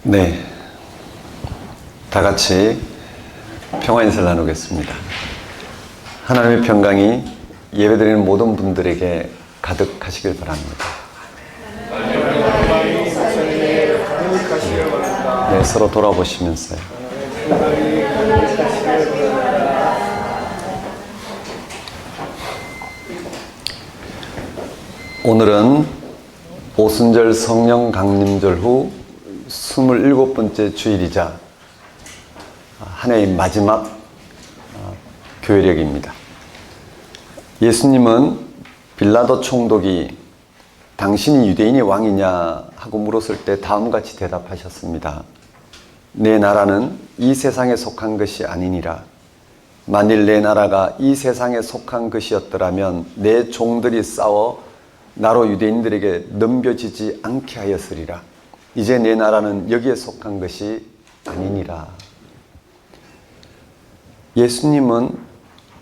네, 다 같이 평화 인사를 나누겠습니다. 하나님의 평강이 예배드리는 모든 분들에게 가득하시길 바랍니다. 네, 서로 돌아보시면서요. 오늘은 오순절 성령 강림절 후 27번째 주일이자 한 해의 마지막 교회력입니다. 예수님은 빌라도 총독이 당신이 유대인의 왕이냐 하고 물었을 때 다음같이 대답하셨습니다. 내 나라는 이 세상에 속한 것이 아니니라. 만일 내 나라가 이 세상에 속한 것이었더라면 내 종들이 싸워 나로 유대인들에게 넘겨지지 않게 하였으리라. 이제 내 나라는 여기에 속한 것이 아니니라. 예수님은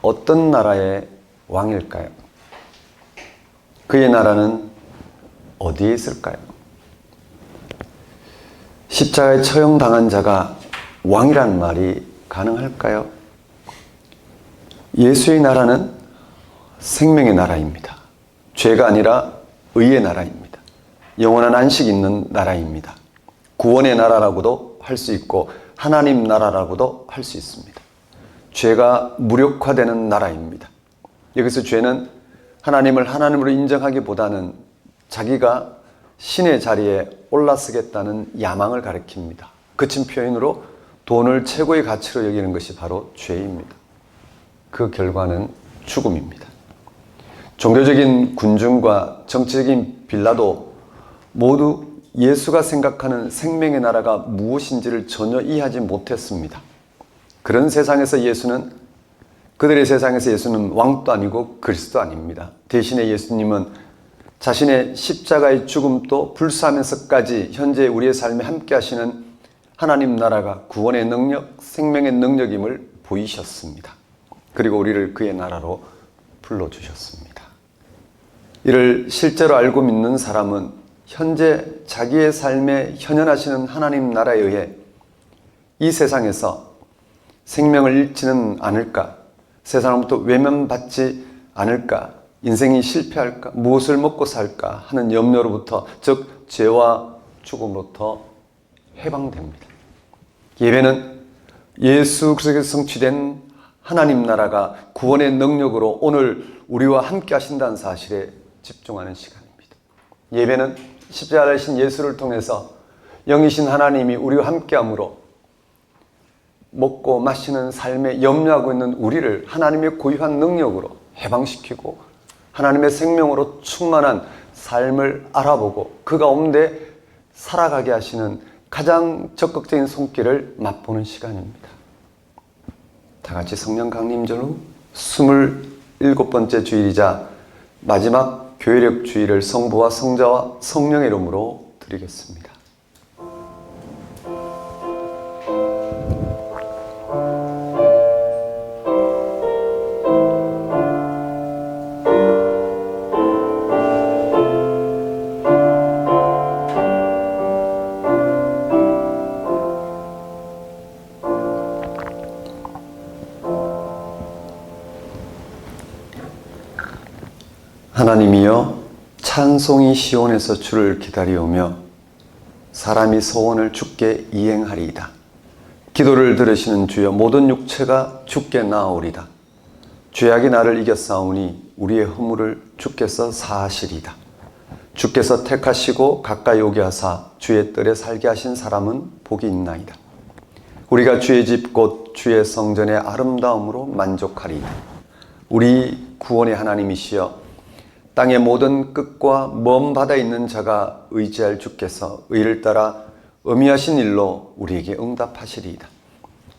어떤 나라의 왕일까요? 그의 나라는 어디에 있을까요? 십자가에 처형당한 자가 왕이란 말이 가능할까요? 예수의 나라는 생명의 나라입니다. 죄가 아니라 의의 나라입니다. 영원한 안식이 있는 나라입니다. 구원의 나라라고도 할 수 있고 하나님 나라라고도 할 수 있습니다. 죄가 무력화되는 나라입니다. 여기서 죄는 하나님을 하나님으로 인정하기보다는 자기가 신의 자리에 올라서겠다는 야망을 가리킵니다. 거친 표현으로 돈을 최고의 가치로 여기는 것이 바로 죄입니다. 그 결과는 죽음입니다. 종교적인 군중과 정치적인 빌라도 모두 예수가 생각하는 생명의 나라가 무엇인지를 전혀 이해하지 못했습니다. 그런 세상에서 그들의 세상에서 예수는 왕도 아니고 그리스도 아닙니다. 대신에 예수님은 자신의 십자가의 죽음도 불사하면서까지 현재 우리의 삶에 함께 하시는 하나님 나라가 구원의 능력, 생명의 능력임을 보이셨습니다. 그리고 우리를 그의 나라로 불러주셨습니다. 이를 실제로 알고 믿는 사람은 현재 자기의 삶에 현현하시는 하나님 나라에 의해 이 세상에서 생명을 잃지는 않을까, 세상으로부터 외면받지 않을까, 인생이 실패할까, 무엇을 먹고 살까 하는 염려로부터, 즉 죄와 죽음으로부터 해방됩니다. 예배는 예수 그리스도에서 성취된 하나님 나라가 구원의 능력으로 오늘 우리와 함께 하신다는 사실에 집중하는 시간입니다. 예배는 십자가에 신 예수를 통해서 영이신 하나님이 우리와 함께함으로 먹고 마시는 삶에 염려하고 있는 우리를 하나님의 고유한 능력으로 해방시키고 하나님의 생명으로 충만한 삶을 알아보고 그 가운데 살아가게 하시는 가장 적극적인 손길을 맛보는 시간입니다. 다 같이 성령 강림절 후 27번째 주일이자 마지막 교회력 주일을 성부와 성자와 성령의 이름으로 드리겠습니다. 하나님이여, 찬송이 시온에서 주를 기다리오며 사람이 소원을 주께 이행하리이다. 기도를 들으시는 주여, 모든 육체가 주께 나아오리다. 죄악이 나를 이겼사오니 우리의 허물을 주께서 사하시리이다. 주께서 택하시고 가까이 오게 하사 주의 뜰에 살게 하신 사람은 복이 있나이다. 우리가 주의 집 곧 주의 성전의 아름다움으로 만족하리이다. 우리 구원의 하나님이시여, 땅의 모든 끝과 먼 바다에 있는 자가 의지할 주께서 의를 따라 어미하신 일로 우리에게 응답하시리이다.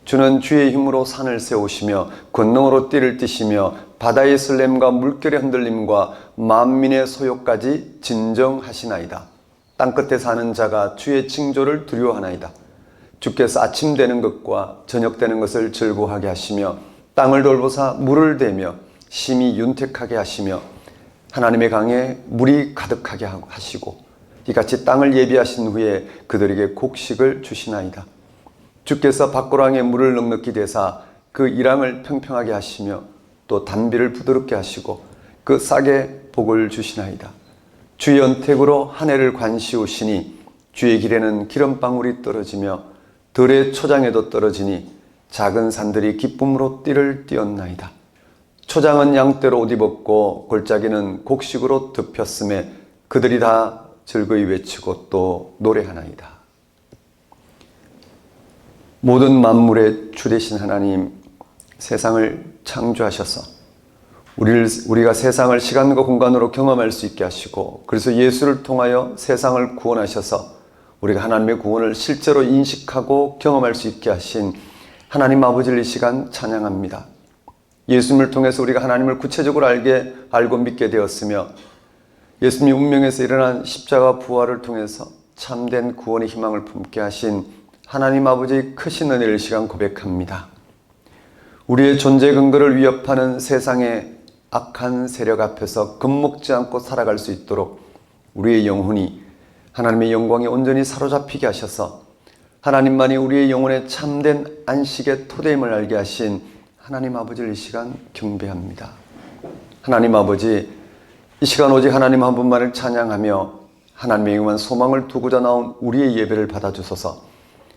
주는 주의 힘으로 산을 세우시며 권능으로 띠를 띠시며 바다의 설렘과 물결의 흔들림과 만민의 소욕까지 진정하시나이다. 땅끝에 사는 자가 주의 징조를 두려워하나이다. 주께서 아침 되는 것과 저녁 되는 것을 즐거워하게 하시며 땅을 돌보사 물을 대며 심히 윤택하게 하시며 하나님의 강에 물이 가득하게 하시고 이같이 땅을 예비하신 후에 그들에게 곡식을 주시나이다. 주께서 밭고랑에 물을 넉넉히 대사 그 이랑을 평평하게 하시며 또 단비를 부드럽게 하시고 그 싹에 복을 주시나이다. 주의 언택으로 한 해를 관시우시니 주의 길에는 기름방울이 떨어지며 들의 초장에도 떨어지니 작은 산들이 기쁨으로 띠를 띄었나이다. 초장은 양떼로 옷 입었고 골짜기는 곡식으로 덮였음에 그들이 다 즐거이 외치고 또 노래하나이다. 모든 만물의 주 되신 하나님, 세상을 창조하셔서 우리가 세상을 시간과 공간으로 경험할 수 있게 하시고, 그래서 예수를 통하여 세상을 구원하셔서 우리가 하나님의 구원을 실제로 인식하고 경험할 수 있게 하신 하나님 아버지를 이 시간 찬양합니다. 예수님을 통해서 우리가 하나님을 구체적으로 알고 믿게 되었으며, 예수님이 운명에서 일어난 십자가 부활을 통해서 참된 구원의 희망을 품게 하신 하나님 아버지의 크신 은혜를 이 시간 고백합니다. 우리의 존재 근거를 위협하는 세상의 악한 세력 앞에서 겁먹지 않고 살아갈 수 있도록 우리의 영혼이 하나님의 영광에 온전히 사로잡히게 하셔서 하나님만이 우리의 영혼의 참된 안식의 토대임을 알게 하신 하나님 아버지를 이 시간 경배합니다. 하나님 아버지, 이 시간 오직 하나님 한 분만을 찬양하며 하나님의 영원한 소망을 두고자 나온 우리의 예배를 받아주소서.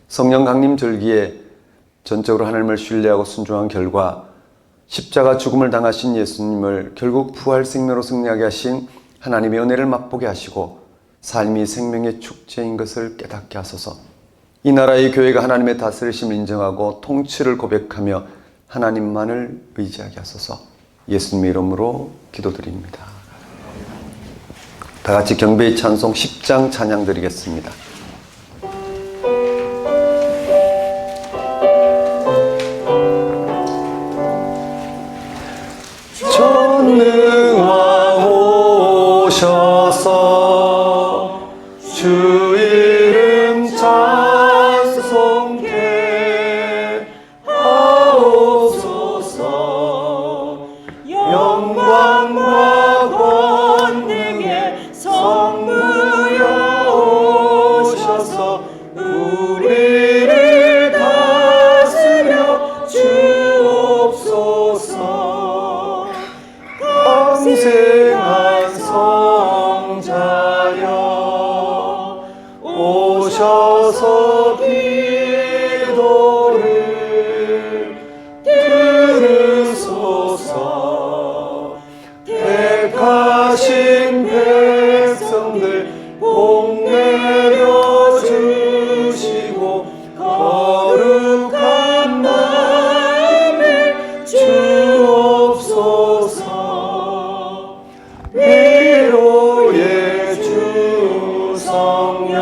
성령 강림 절기에 전적으로 하나님을 신뢰하고 순종한 결과 십자가 죽음을 당하신 예수님을 결국 부활 생명으로 승리하게 하신 하나님의 은혜를 맛보게 하시고 삶이 생명의 축제인 것을 깨닫게 하소서. 이 나라의 교회가 하나님의 다스리심을 인정하고 통치를 고백하며 하나님만을 의지하게 하소서. 예수님의 이름으로 기도드립니다. 다 같이 경배의 찬송 10장 찬양 드리겠습니다. 전능왕 오셔서 주 이름 찬송케 하옵소서. 영광과 권능의 성부여 오셔서 우리를 다스려 주옵소서. 강생한 성자여 오셔서 기도를 들으소서. 택하신 백성들 복 내려 주시고 거룩한 마음을 주옵소서. 위로의 주 성령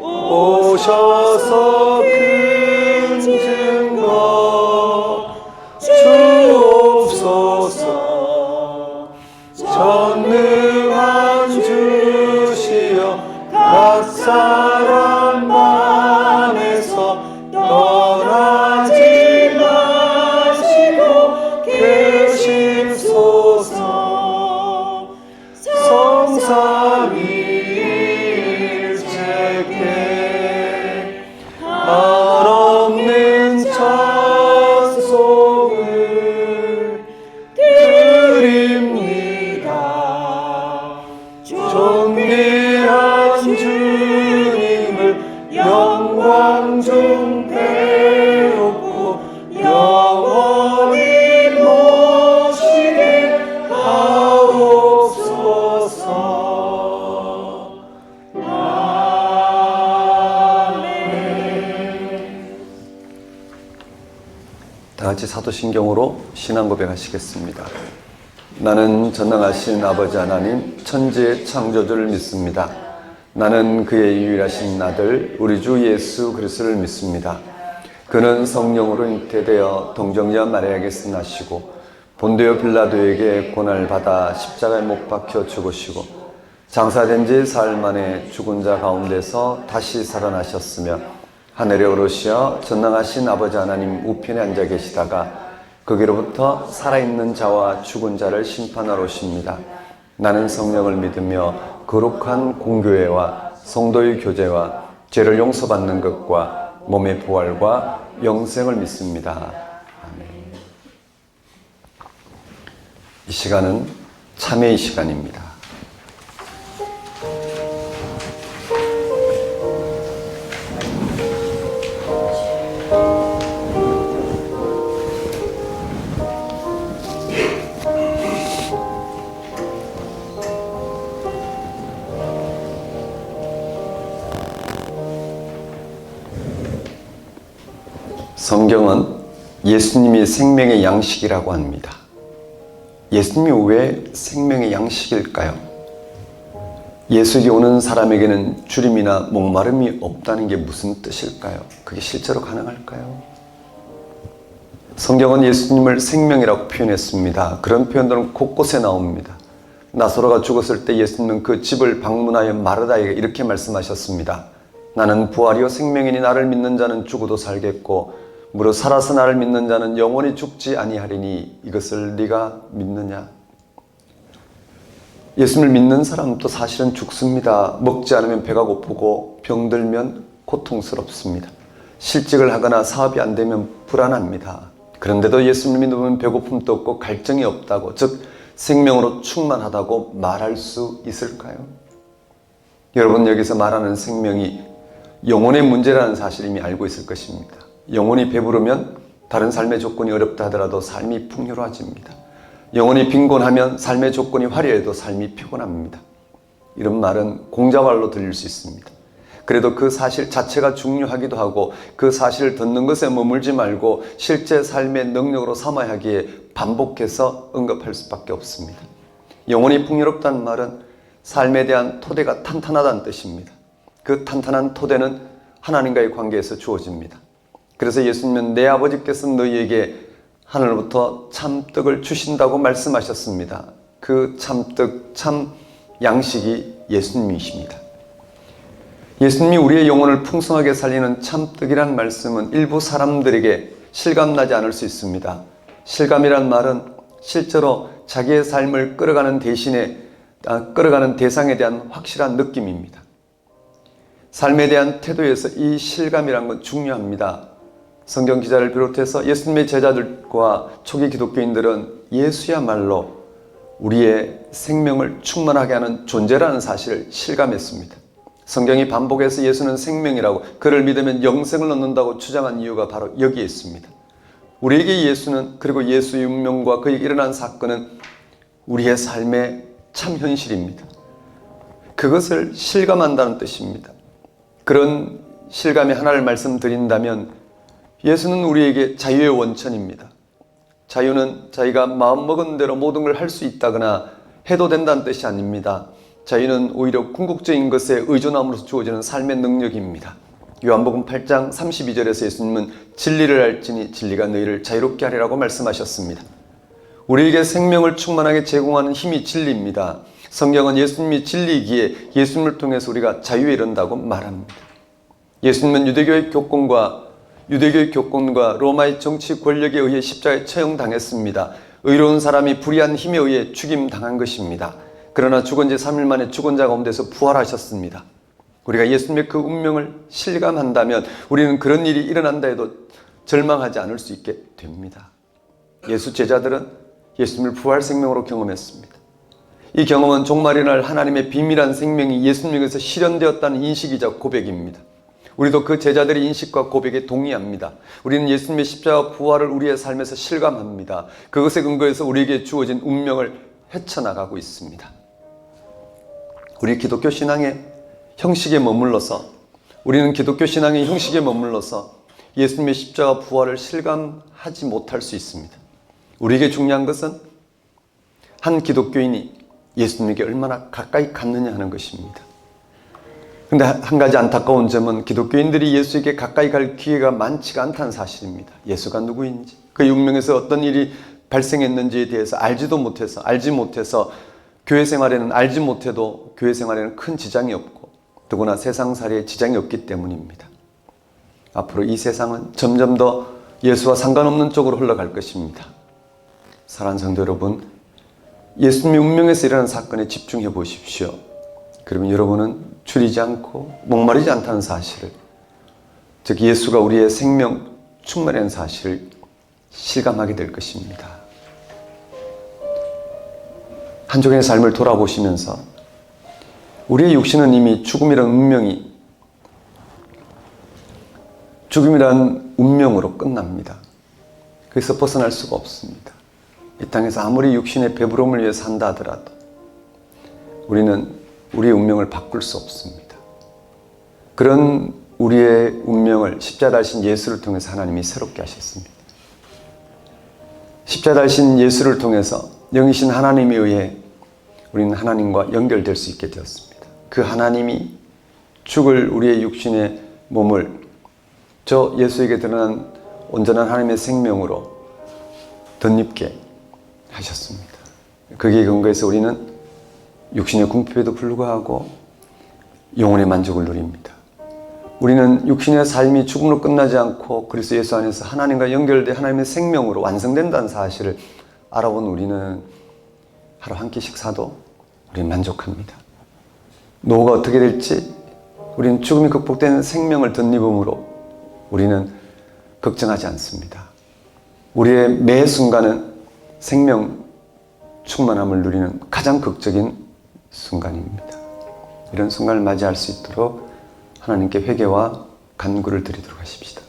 오셔서 큰 증거 주옵소서. 전능한 주시여 각 사람 맘에서 떠나지 마시고 계십소서. 성삼위일체께 한없는 찬송을 드립니다. 존귀한 주님을 영광 중 배우고 영원히 모시게 하옵소서. 아멘. 다 같이 사도신경으로 신앙 고백하시겠습니다. 나는 전능하신 아버지 하나님 천지의 창조주를 믿습니다. 나는 그의 유일하신 아들 우리 주 예수 그리스도를 믿습니다. 그는 성령으로 잉태되어 동정녀 마리아에게서 나시고 본디오 빌라도에게 고난을 받아 십자가에 못 박혀 죽으시고 장사된 지 사흘 만에 죽은 자 가운데서 다시 살아나셨으며 하늘에 오르시어 전능하신 아버지 하나님 우편에 앉아 계시다가 거기로부터 살아있는 자와 죽은 자를 심판하러 오십니다. 나는 성령을 믿으며 거룩한 공교회와 성도의 교제와 죄를 용서받는 것과 몸의 부활과 영생을 믿습니다. 아멘. 이 시간은 참회의 시간입니다. 성경은 예수님이 생명의 양식이라고 합니다. 예수님이 왜 생명의 양식일까요? 예수에게 오는 사람에게는 주림이나 목마름이 없다는 게 무슨 뜻일까요? 그게 실제로 가능할까요? 성경은 예수님을 생명이라고 표현했습니다. 그런 표현들은 곳곳에 나옵니다. 나사로가 죽었을 때 예수님은 그 집을 방문하여 마르다에게 이렇게 말씀하셨습니다. 나는 부활이요 생명이니 나를 믿는 자는 죽어도 살겠고 무릇 살아서 나를 믿는 자는 영원히 죽지 아니하리니 이것을 네가 믿느냐? 예수님을 믿는 사람도 사실은 죽습니다. 먹지 않으면 배가 고프고 병들면 고통스럽습니다. 실직을 하거나 사업이 안 되면 불안합니다. 그런데도 예수님을 믿으면 배고픔도 없고 갈증이 없다고, 즉 생명으로 충만하다고 말할 수 있을까요? 여러분, 여기서 말하는 생명이 영혼의 문제라는 사실을 이미 알고 있을 것입니다. 영혼이 배부르면 다른 삶의 조건이 어렵다 하더라도 삶이 풍요로워집니다. 영혼이 빈곤하면 삶의 조건이 화려해도 삶이 피곤합니다. 이런 말은 공자말로 들릴 수 있습니다. 그래도 그 사실 자체가 중요하기도 하고 그 사실을 듣는 것에 머물지 말고 실제 삶의 능력으로 삼아야 하기에 반복해서 언급할 수밖에 없습니다. 영혼이 풍요롭다는 말은 삶에 대한 토대가 탄탄하다는 뜻입니다. 그 탄탄한 토대는 하나님과의 관계에서 주어집니다. 그래서 예수님은 내 아버지께서 너희에게 하늘로부터 참떡을 주신다고 말씀하셨습니다. 그 참떡, 참 양식이 예수님이십니다. 예수님이 우리의 영혼을 풍성하게 살리는 참떡이란 말씀은 일부 사람들에게 실감나지 않을 수 있습니다. 실감이란 말은 실제로 자기의 삶을 끌어가는 대상에 대한 확실한 느낌입니다. 삶에 대한 태도에서 이 실감이란 건 중요합니다. 성경 기자를 비롯해서 예수님의 제자들과 초기 기독교인들은 예수야말로 우리의 생명을 충만하게 하는 존재라는 사실을 실감했습니다. 성경이 반복해서 예수는 생명이라고, 그를 믿으면 영생을 얻는다고 주장한 이유가 바로 여기에 있습니다. 우리에게 예수는, 그리고 예수의 운명과 그에게 일어난 사건은 우리의 삶의 참 현실입니다. 그것을 실감한다는 뜻입니다. 그런 실감의 하나를 말씀드린다면 예수는 우리에게 자유의 원천입니다. 자유는 자기가 마음먹은 대로 모든 걸 할 수 있다거나 해도 된다는 뜻이 아닙니다. 자유는 오히려 궁극적인 것에 의존함으로써 주어지는 삶의 능력입니다. 요한복음 8장 32절에서 예수님은 진리를 알지니 진리가 너희를 자유롭게 하리라고 말씀하셨습니다. 우리에게 생명을 충만하게 제공하는 힘이 진리입니다. 성경은 예수님이 진리이기에 예수님을 통해서 우리가 자유에 이른다고 말합니다. 예수님은 유대교의 교권과 로마의 정치 권력에 의해 십자가에 처형당했습니다. 의로운 사람이 불의한 힘에 의해 죽임당한 것입니다. 그러나 죽은 지 3일 만에 죽은 자 가운데서 부활하셨습니다. 우리가 예수님의 그 운명을 실감한다면 우리는 그런 일이 일어난다 해도 절망하지 않을 수 있게 됩니다. 예수 제자들은 예수님을 부활 생명으로 경험했습니다. 이 경험은 종말의 날 하나님의 비밀한 생명이 예수님에게서 실현되었다는 인식이자 고백입니다. 우리도 그 제자들의 인식과 고백에 동의합니다. 우리는 예수님의 십자가 부활을 우리의 삶에서 실감합니다. 그것에 근거해서 우리에게 주어진 운명을 헤쳐나가고 있습니다. 우리 기독교 신앙의 형식에 머물러서, 우리는 기독교 신앙의 형식에 머물러서 예수님의 십자가 부활을 실감하지 못할 수 있습니다. 우리에게 중요한 것은 한 기독교인이 예수님에게 얼마나 가까이 갔느냐 하는 것입니다. 근데 한 가지 안타까운 점은 기독교인들이 예수에게 가까이 갈 기회가 많지가 않다는 사실입니다. 예수가 누구인지, 그의 운명에서 어떤 일이 발생했는지에 대해서 알지 못해서 교회 생활에는 알지 못해도 교회 생활에는 큰 지장이 없고 더구나 세상살이에 지장이 없기 때문입니다. 앞으로 이 세상은 점점 더 예수와 상관없는 쪽으로 흘러갈 것입니다. 사랑하는 성도 여러분, 예수님의 운명에서 일어나는 사건에 집중해 보십시오. 그러면 여러분은 줄이지 않고 목마르지 않다는 사실을, 즉 예수가 우리의 생명 충만한 사실을 실감하게 될 것입니다. 한 주간의 삶을 돌아보시면서 우리의 육신은 이미 죽음이란 운명으로 끝납니다. 그래서 벗어날 수가 없습니다. 이 땅에서 아무리 육신의 배부름을 위해 산다 하더라도 우리는 우리의 운명을 바꿀 수 없습니다. 그런 우리의 운명을 십자가 달신 예수를 통해서 하나님이 새롭게 하셨습니다. 십자가 달신 예수를 통해서 영이신 하나님에 의해 우리는 하나님과 연결될 수 있게 되었습니다. 그 하나님이 죽을 우리의 육신의 몸을 저 예수에게 드러난 온전한 하나님의 생명으로 덧입게 하셨습니다. 거기에 근거해서 우리는 육신의 궁핍에도 불구하고 영혼의 만족을 누립니다. 우리는 육신의 삶이 죽음으로 끝나지 않고 그리스도 예수 안에서 하나님과 연결된 하나님의 생명으로 완성된다는 사실을 알아본 우리는 하루 한 끼 식사도 우리는 만족합니다. 노후가 어떻게 될지 우리는 죽음이 극복되는 생명을 덧입음으로 우리는 걱정하지 않습니다. 우리의 매 순간은 생명 충만함을 누리는 가장 극적인 순간입니다. 이런 순간을 맞이할 수 있도록 하나님께 회개와 간구를 드리도록 하십시다.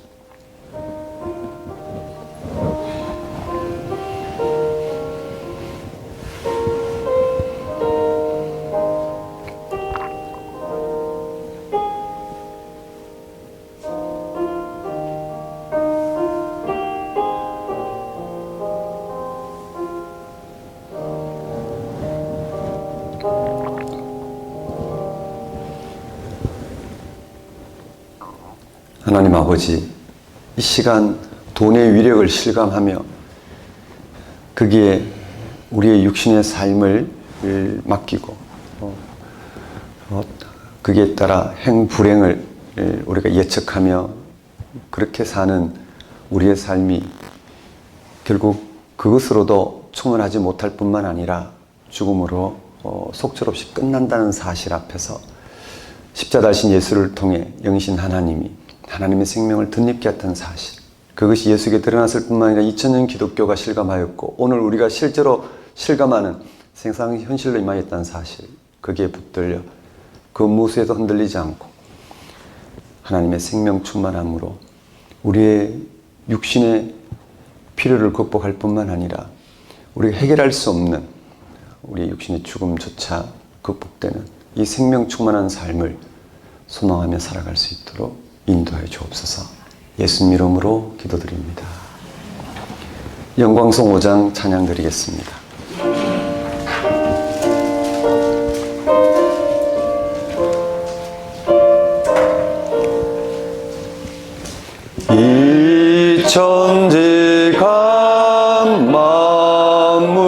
하나님 아버지, 이 시간 돈의 위력을 실감하며 거기에 우리의 육신의 삶을 맡기고 거기에 따라 행불행을 우리가 예측하며 그렇게 사는 우리의 삶이 결국 그것으로도 충분하지 못할 뿐만 아니라 죽음으로 속절없이 끝난다는 사실 앞에서 십자가 달신 예수를 통해 영이신 하나님의 생명을 덧입게 했던 사실, 그것이 예수에게 드러났을 뿐만 아니라 2000년 기독교가 실감하였고 오늘 우리가 실제로 실감하는 생상 현실로 임하였다는 사실, 거기에 붙들려 그 무수에도 흔들리지 않고 하나님의 생명 충만함으로 우리의 육신의 필요를 극복할 뿐만 아니라 우리가 해결할 수 없는 우리의 육신의 죽음조차 극복되는 이 생명 충만한 삶을 소망하며 살아갈 수 있도록 인도해 주옵소서. 예수님 이름으로 기도드립니다. 영광송 5장 찬양 드리겠습니다. 이 천지간 만물들아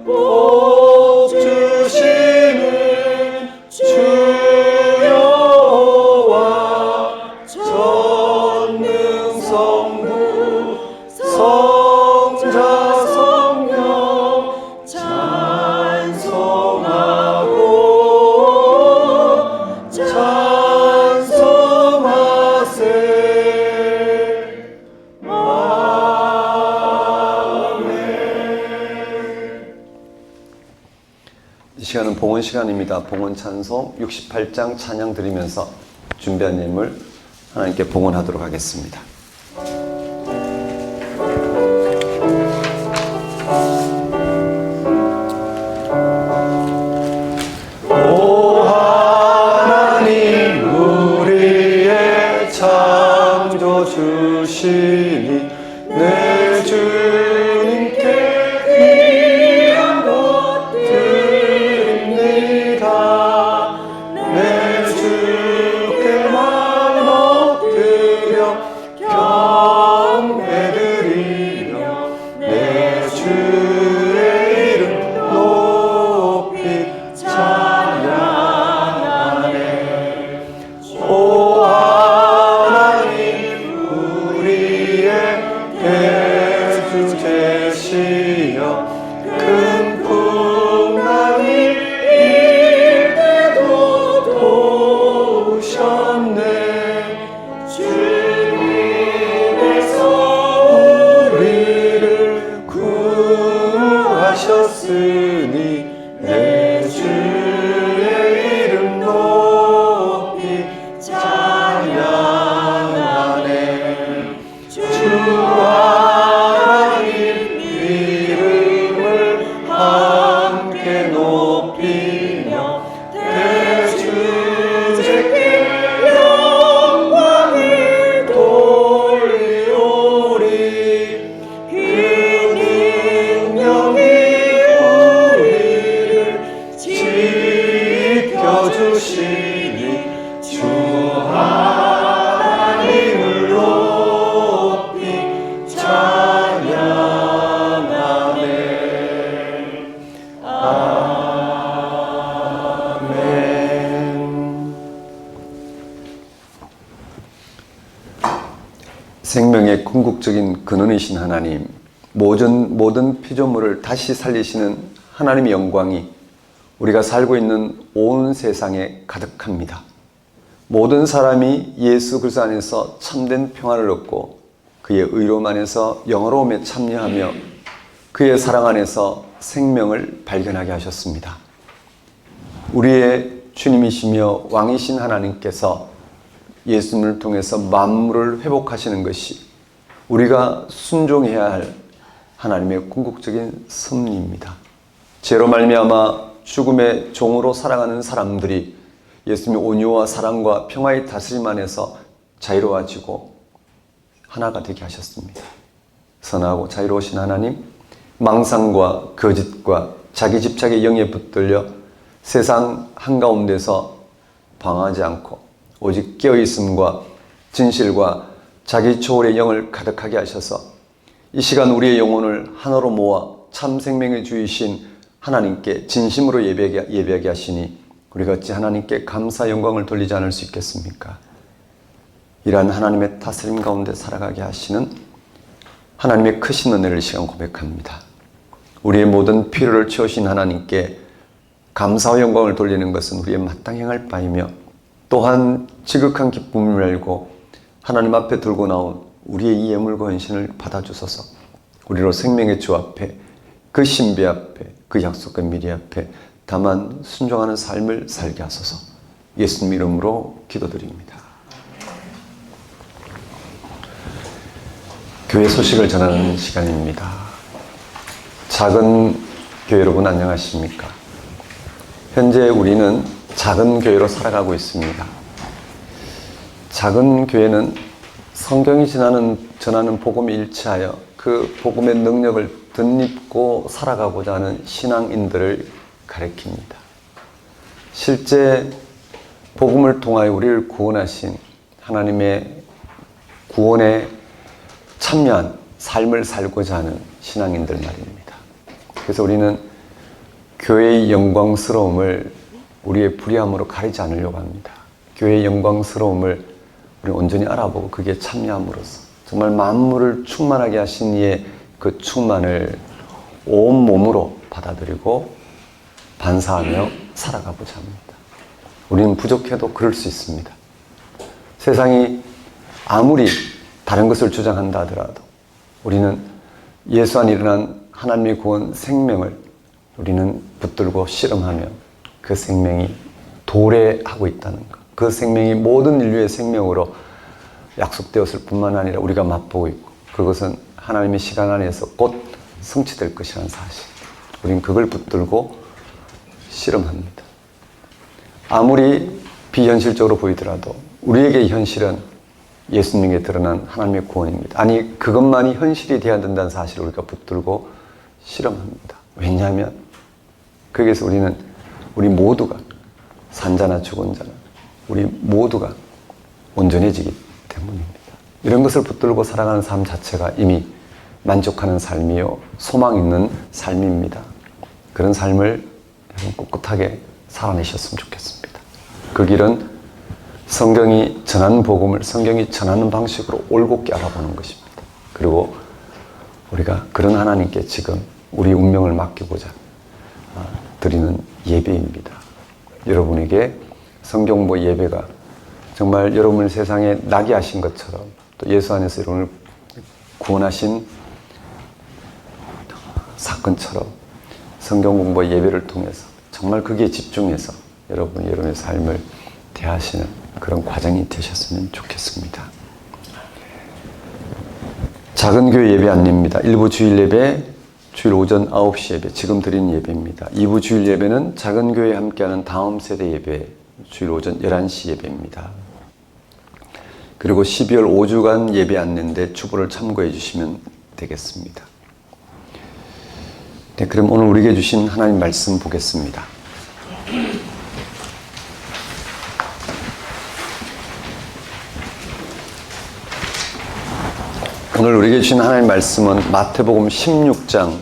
복 주시는 주여와 전능성부 성자 성령 찬송하고 이 시간은 봉헌 시간입니다. 봉헌 찬송 68장 찬양 드리면서 준비한 예물 하나님께 봉헌하도록 하겠습니다. 오 하나님 우리의 창조 주시니 내 주님께 내 주께만 엎드려 주시니 주 하나님을 높이 찬양하네. 아멘. 생명의 궁극적인 근원이신 하나님, 모든 피조물을 다시 살리시는 하나님의 영광이 우리가 살고 있는 온 세상에 가득합니다. 모든 사람이 예수 그리스도 안에서 참된 평안을 얻고 그의 의로움 안에서 영화로움에 참여하며 그의 사랑 안에서 생명을 발견하게 하셨습니다. 우리의 주님이시며 왕이신 하나님께서 예수님을 통해서 만물을 회복하시는 것이 우리가 순종해야 할 하나님의 궁극적인 섭리입니다. 죄로 말미암아 죽음의 종으로 살아가는 사람들이 예수님의 온유와 사랑과 평화의 다스림 안에서 자유로워지고 하나가 되게 하셨습니다. 선하고 자유로우신 하나님, 망상과 거짓과 자기 집착의 영에 붙들려 세상 한가운데서 방황하지 않고 오직 깨어있음과 진실과 자기 초월의 영을 가득하게 하셔서 이 시간 우리의 영혼을 하나로 모아 참 생명의 주이신 하나님께 진심으로 예배하게 하시니 우리가 어찌 하나님께 감사 영광을 돌리지 않을 수 있겠습니까? 이러한 하나님의 다스림 가운데 살아가게 하시는 하나님의 크신 은혜를 이 시간 고백합니다. 우리의 모든 필요를 채우신 하나님께 감사와 영광을 돌리는 것은 우리의 마땅히 행할 바이며 또한 지극한 기쁨을 알고 하나님 앞에 들고 나온 우리의 이 예물과 헌신을 받아주소서. 우리로 생명의 주 앞에, 그 신비 앞에, 그 약속과 미리 앞에 다만 순종하는 삶을 살게 하소서. 예수님 이름으로 기도드립니다. 교회 소식을 전하는 시간입니다. 작은 교회 여러분 안녕하십니까? 현재 우리는 작은 교회로 살아가고 있습니다. 작은 교회는 성경이 전하는 복음에 일치하여 그 복음의 능력을 덧입고 살아가고자 하는 신앙인들을 가리킵니다. 실제 복음을 통하여 우리를 구원하신 하나님의 구원에 참여한 삶을 살고자 하는 신앙인들 말입니다. 그래서 우리는 교회의 영광스러움을 우리의 불의함으로 가리지 않으려고 합니다. 교회의 영광스러움을 우리 온전히 알아보고 그게 참여함으로써 정말 만물을 충만하게 하신 이의 그 충만을 온몸으로 받아들이고 반사하며 살아가고자 합니다. 우리는 부족해도 그럴 수 있습니다. 세상이 아무리 다른 것을 주장한다 하더라도 우리는 예수 안에 일어난 하나님의 구원 생명을 우리는 붙들고 실험하며 그 생명이 도래하고 있다는 것, 그 생명이 모든 인류의 생명으로 약속되었을 뿐만 아니라 우리가 맛보고 있고 그것은 하나님의 시간 안에서 곧 성취될 것이라는 사실, 우리는 그걸 붙들고 실험합니다. 아무리 비현실적으로 보이더라도 우리에게 현실은 예수님에게 드러난 하나님의 구원입니다. 아니 그것만이 현실이 되어야 된다는 사실을 우리가 붙들고 실험합니다. 왜냐하면 거기에서 우리 모두가 산자나 죽은 자나 우리 모두가 온전해지기 때문입니다. 이런 것을 붙들고 살아가는 삶 자체가 이미 만족하는 삶이요 소망 있는 삶입니다. 그런 삶을 꿋꿋하게 살아내셨으면 좋겠습니다. 그 길은 성경이 전하는 복음을 성경이 전하는 방식으로 올곧게 알아보는 것입니다. 그리고 우리가 그런 하나님께 지금 우리 운명을 맡기고자 드리는 예배입니다. 여러분에게 성경보 예배가 정말 여러분을 세상에 나게 하신 것처럼 또 예수 안에서 여러분을 구원하신 사건처럼 성경 공부와 예배를 통해서 정말 거기에 집중해서 여러분의 삶을 대하시는 그런 과정이 되셨으면 좋겠습니다. 작은 교회 예배 안내입니다. 1부 주일 예배, 주일 오전 9시 예배, 지금 드리는 예배입니다. 2부 주일 예배는 작은 교회에 함께하는 다음 세대 예배, 주일 오전 11시 예배입니다. 그리고 12월 5주간 예배 안내인데 주보를 참고해 주시면 되겠습니다. 네, 그럼 오늘 우리에게 주신 하나님 말씀 보겠습니다. 오늘 우리에게 주신 하나님의 말씀은 마태복음 16장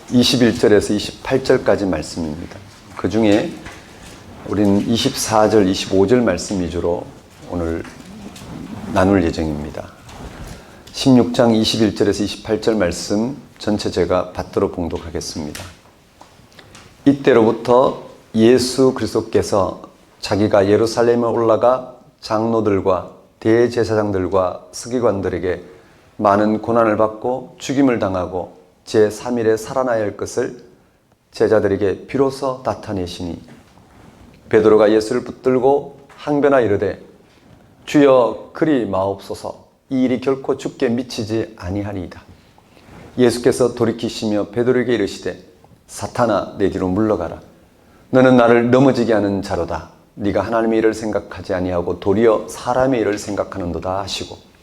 21절에서 28절까지 말씀입니다. 그 중에 우리는 24절, 25절 말씀 위주로 오늘 나눌 예정입니다. 16장 21절에서 28절 말씀 전체 제가 받들어 봉독하겠습니다. 이때로부터 예수 그리스도께서 자기가 예루살렘에 올라가 장로들과 대제사장들과 서기관들에게 많은 고난을 받고 죽임을 당하고 제3일에 살아나야 할 것을 제자들에게 비로소 나타내시니 베드로가 예수를 붙들고 항변하 이르되 주여 그리 마옵소서 이 일이 결코 주께 미치지 아니하리이다. 예수께서 돌이키시며 베드로에게 이르시되 사탄아 내 뒤로 물러가라. 너는 나를 넘어지게 하는 자로다. 네가 하나님의 일을 생각하지 아니하고 도리어 사람의 일을 생각하는도다 하시고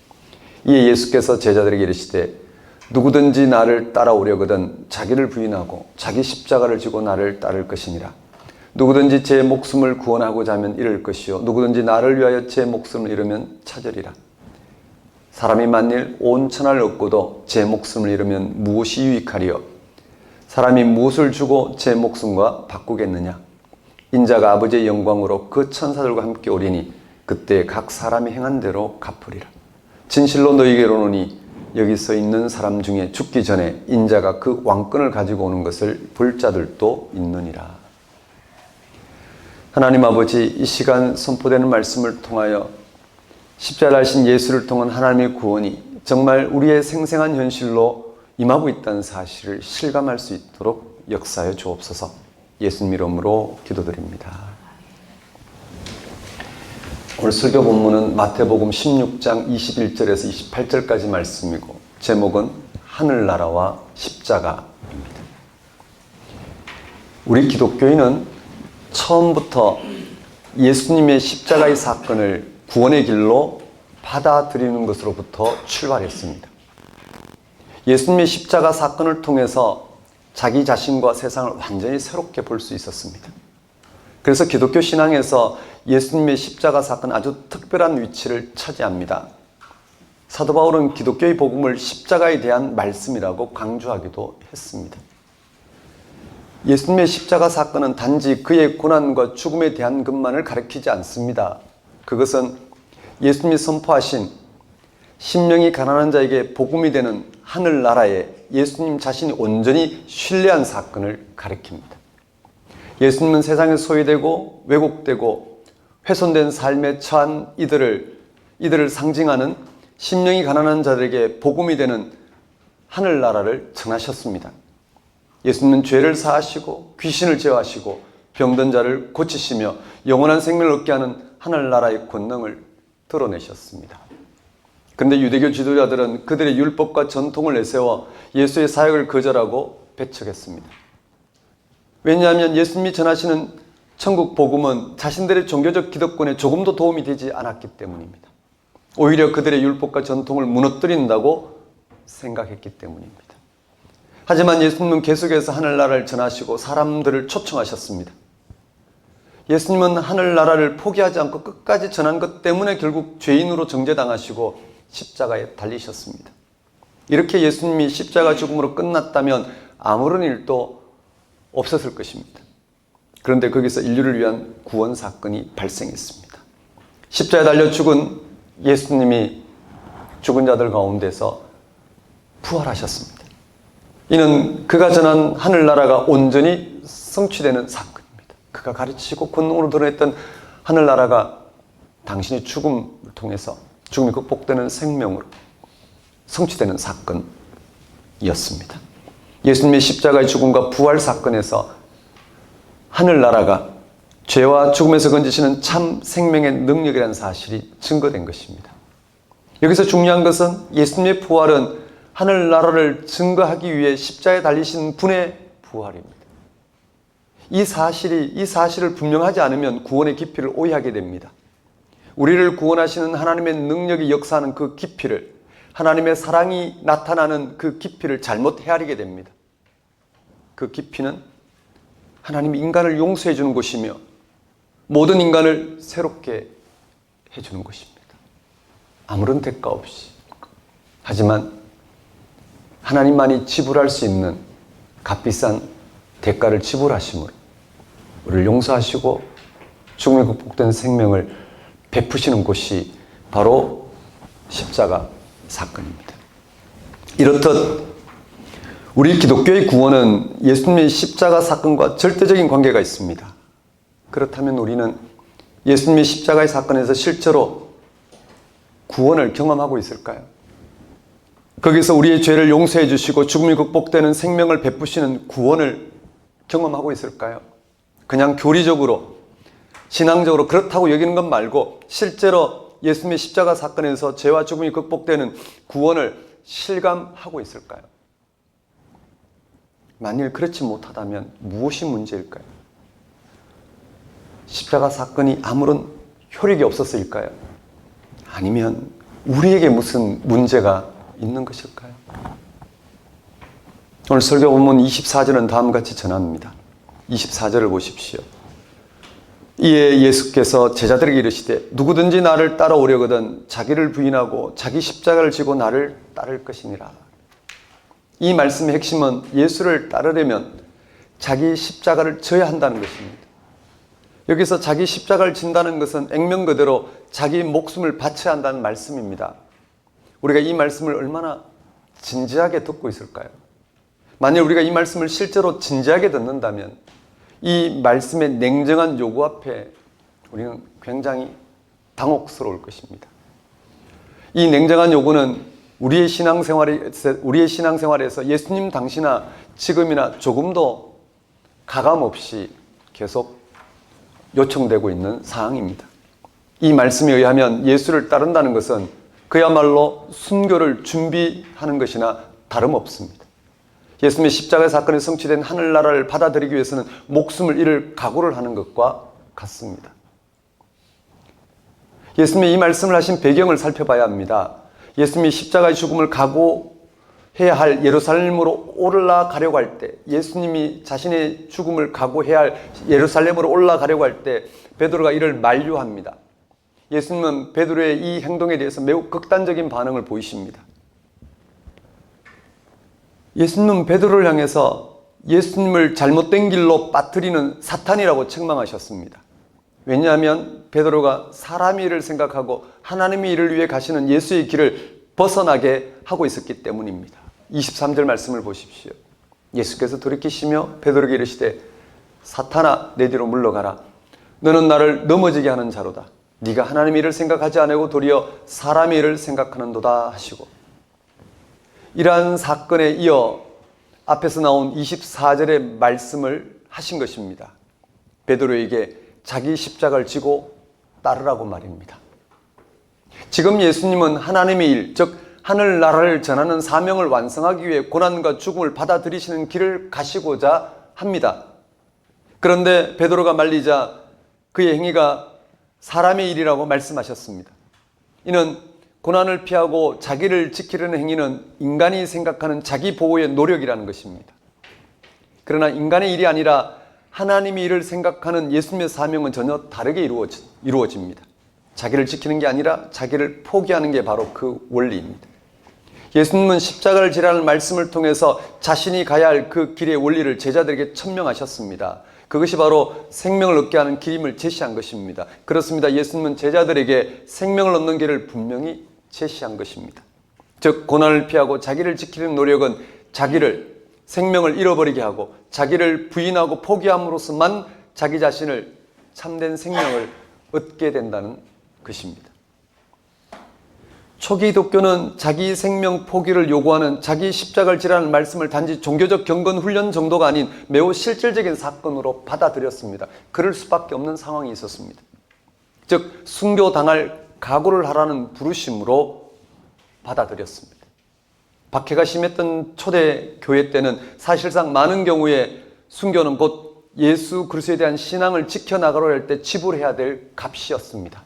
이에 예수께서 제자들에게 이르시되 누구든지 나를 따라오려거든 자기를 부인하고 자기 십자가를 지고 나를 따를 것이니라. 누구든지 제 목숨을 구원하고자 하면 잃을 것이요 누구든지 나를 위하여 제 목숨을 잃으면 찾으리라. 사람이 만일 온 천하를 얻고도 제 목숨을 잃으면 무엇이 유익하리요? 사람이 무엇을 주고 제 목숨과 바꾸겠느냐? 인자가 아버지의 영광으로 그 천사들과 함께 오리니 그때 각 사람이 행한 대로 갚으리라. 진실로 너희에게 이르노니 여기 서 있는 사람 중에 죽기 전에 인자가 그 왕권을 가지고 오는 것을 볼 자들도 있느니라. 하나님 아버지, 이 시간 선포되는 말씀을 통하여 십자가에 달리신 예수를 통한 하나님의 구원이 정말 우리의 생생한 현실로 임하고 있다는 사실을 실감할 수 있도록 역사해 주옵소서. 예수님 이름으로 기도드립니다. 오늘 설교 본문은 마태복음 16장 21절에서 28절까지 말씀이고 제목은 하늘나라와 십자가입니다. 우리 기독교인은 처음부터 예수님의 십자가의 사건을 구원의 길로 받아들이는 것으로부터 출발했습니다. 예수님의 십자가 사건을 통해서 자기 자신과 세상을 완전히 새롭게 볼 수 있었습니다. 그래서 기독교 신앙에서 예수님의 십자가 사건은 아주 특별한 위치를 차지합니다. 사도 바울은 기독교의 복음을 십자가에 대한 말씀이라고 강조하기도 했습니다. 예수님의 십자가 사건은 단지 그의 고난과 죽음에 대한 것만을 가리키지 않습니다. 그것은 예수님이 선포하신 심령이 가난한 자에게 복음이 되는 하늘나라에 예수님 자신이 온전히 신뢰한 사건을 가리킵니다. 예수님은 세상에 소외되고 왜곡되고 훼손된 삶에 처한 이들을 상징하는 심령이 가난한 자들에게 복음이 되는 하늘나라를 전하셨습니다. 예수님은 죄를 사하시고 귀신을 제어하시고 병든 자를 고치시며 영원한 생명을 얻게 하는 하늘나라의 권능을 드러내셨습니다. 그런데 유대교 지도자들은 그들의 율법과 전통을 내세워 예수의 사역을 거절하고 배척했습니다. 왜냐하면 예수님이 전하시는 천국 복음은 자신들의 종교적 기득권에 조금도 도움이 되지 않았기 때문입니다. 오히려 그들의 율법과 전통을 무너뜨린다고 생각했기 때문입니다. 하지만 예수님은 계속해서 하늘나라를 전하시고 사람들을 초청하셨습니다. 예수님은 하늘나라를 포기하지 않고 끝까지 전한 것 때문에 결국 죄인으로 정죄당하시고 십자가에 달리셨습니다. 이렇게 예수님이 십자가 죽음으로 끝났다면 아무런 일도 없었을 것입니다. 그런데 거기서 인류를 위한 구원 사건이 발생했습니다. 십자가에 달려 죽은 예수님이 죽은 자들 가운데서 부활하셨습니다. 이는 그가 전한 하늘나라가 온전히 성취되는 사건입니다. 그가 가르치고 권능으로 드러냈던 하늘나라가 당신의 죽음을 통해서 죽음이 극복되는 생명으로 성취되는 사건이었습니다. 예수님의 십자가의 죽음과 부활 사건에서 하늘나라가 죄와 죽음에서 건지시는 참 생명의 능력이라는 사실이 증거된 것입니다. 여기서 중요한 것은 예수님의 부활은 하늘나라를 증거하기 위해 십자가에 달리신 분의 부활입니다. 이 사실을 분명하지 않으면 구원의 깊이를 오해하게 됩니다. 우리를 구원하시는 하나님의 능력이 역사하는 그 깊이를, 하나님의 사랑이 나타나는 그 깊이를 잘못 헤아리게 됩니다. 그 깊이는 하나님이 인간을 용서해 주는 것이며 모든 인간을 새롭게 해주는 것입니다. 아무런 대가 없이. 하지만 하나님만이 지불할 수 있는 값비싼 대가를 지불하심으로 우리를 용서하시고 죽음에 극복된 생명을 베푸시는 곳이 바로 십자가 사건입니다. 이렇듯 우리 기독교의 구원은 예수님의 십자가 사건과 절대적인 관계가 있습니다. 그렇다면 우리는 예수님의 십자가의 사건에서 실제로 구원을 경험하고 있을까요? 거기서 우리의 죄를 용서해 주시고 죽음이 극복되는 생명을 베푸시는 구원을 경험하고 있을까요? 그냥 교리적으로, 신앙적으로 그렇다고 여기는 것 말고 실제로 예수님의 십자가 사건에서 죄와 죽음이 극복되는 구원을 실감하고 있을까요? 만일 그렇지 못하다면 무엇이 문제일까요? 십자가 사건이 아무런 효력이 없었을까요? 아니면 우리에게 무슨 문제가 있는 것일까요? 오늘 설교 본문 24절은 다음과 같이 전합니다. 24절을 보십시오. 이에 예수께서 제자들에게 이르시되 누구든지 나를 따라오려거든 자기를 부인하고 자기 십자가를 지고 나를 따를 것이니라. 이 말씀의 핵심은 예수를 따르려면 자기 십자가를 져야 한다는 것입니다. 여기서 자기 십자가를 진다는 것은 액면 그대로 자기 목숨을 바쳐야 한다는 말씀입니다. 우리가 이 말씀을 얼마나 진지하게 듣고 있을까요? 만약 우리가 이 말씀을 실제로 진지하게 듣는다면 이 말씀의 냉정한 요구 앞에 우리는 굉장히 당혹스러울 것입니다. 이 냉정한 요구는 우리의 신앙생활에서 예수님 당시나 지금이나 조금도 가감 없이 계속 요청되고 있는 사항입니다. 이 말씀에 의하면 예수를 따른다는 것은 그야말로 순교를 준비하는 것이나 다름없습니다. 예수님의 십자가 사건에 성취된 하늘나라를 받아들이기 위해서는 목숨을 잃을 각오를 하는 것과 같습니다. 예수님이 이 말씀을 하신 배경을 살펴봐야 합니다. 예수님이 십자가의 죽음을 각오해야 할 예루살렘으로 올라가려고 할 때, 예수님이 자신의 죽음을 각오해야 할 예루살렘으로 올라가려고 할 때 베드로가 이를 만류합니다. 예수님은 베드로의 이 행동에 대해서 매우 극단적인 반응을 보이십니다. 예수님은 베드로를 향해서 예수님을 잘못된 길로 빠뜨리는 사탄이라고 책망하셨습니다. 왜냐하면 베드로가 사람의 일을 생각하고 하나님의 일을 위해 가시는 예수의 길을 벗어나게 하고 있었기 때문입니다. 23절 말씀을 보십시오. 예수께서 돌이키시며 베드로에게 이르시되 사탄아 내 뒤로 물러가라. 너는 나를 넘어지게 하는 자로다. 네가 하나님의 일을 생각하지 아니하고 도리어 사람의 일을 생각하는도다 하시고, 이러한 사건에 이어 앞에서 나온 24절의 말씀을 하신 것입니다. 베드로에게 자기 십자가를 지고 따르라고 말입니다. 지금 예수님은 하나님의 일, 즉 하늘나라를 전하는 사명을 완성하기 위해 고난과 죽음을 받아들이시는 길을 가시고자 합니다. 그런데 베드로가 말리자 그의 행위가 사람의 일이라고 말씀하셨습니다. 이는 고난을 피하고 자기를 지키려는 행위는 인간이 생각하는 자기 보호의 노력이라는 것입니다. 그러나 인간의 일이 아니라 하나님의 일을 생각하는 예수님의 사명은 전혀 다르게 이루어집니다. 자기를 지키는 게 아니라 자기를 포기하는 게 바로 그 원리입니다. 예수님은 십자가를 지라는 말씀을 통해서 자신이 가야 할 그 길의 원리를 제자들에게 천명하셨습니다. 그것이 바로 생명을 얻게 하는 길임을 제시한 것입니다. 그렇습니다. 예수님은 제자들에게 생명을 얻는 길을 분명히 제시한 것입니다. 즉 고난을 피하고 자기를 지키는 노력은 자기를, 생명을 잃어버리게 하고 자기를 부인하고 포기함으로써만 자기 자신을, 참된 생명을 얻게 된다는 것입니다. 초기 기독교는 자기 생명 포기를 요구하는 자기 십자가를 지라는 말씀을 단지 종교적 경건 훈련 정도가 아닌 매우 실질적인 사건으로 받아들였습니다. 그럴 수밖에 없는 상황이 있었습니다. 즉 순교당할 각오를 하라는 부르심으로 받아들였습니다. 박해가 심했던 초대 교회 때는 사실상 많은 경우에 순교는 곧 예수 그리스도에 대한 신앙을 지켜나가려 할 때 지불해야 될 값이었습니다.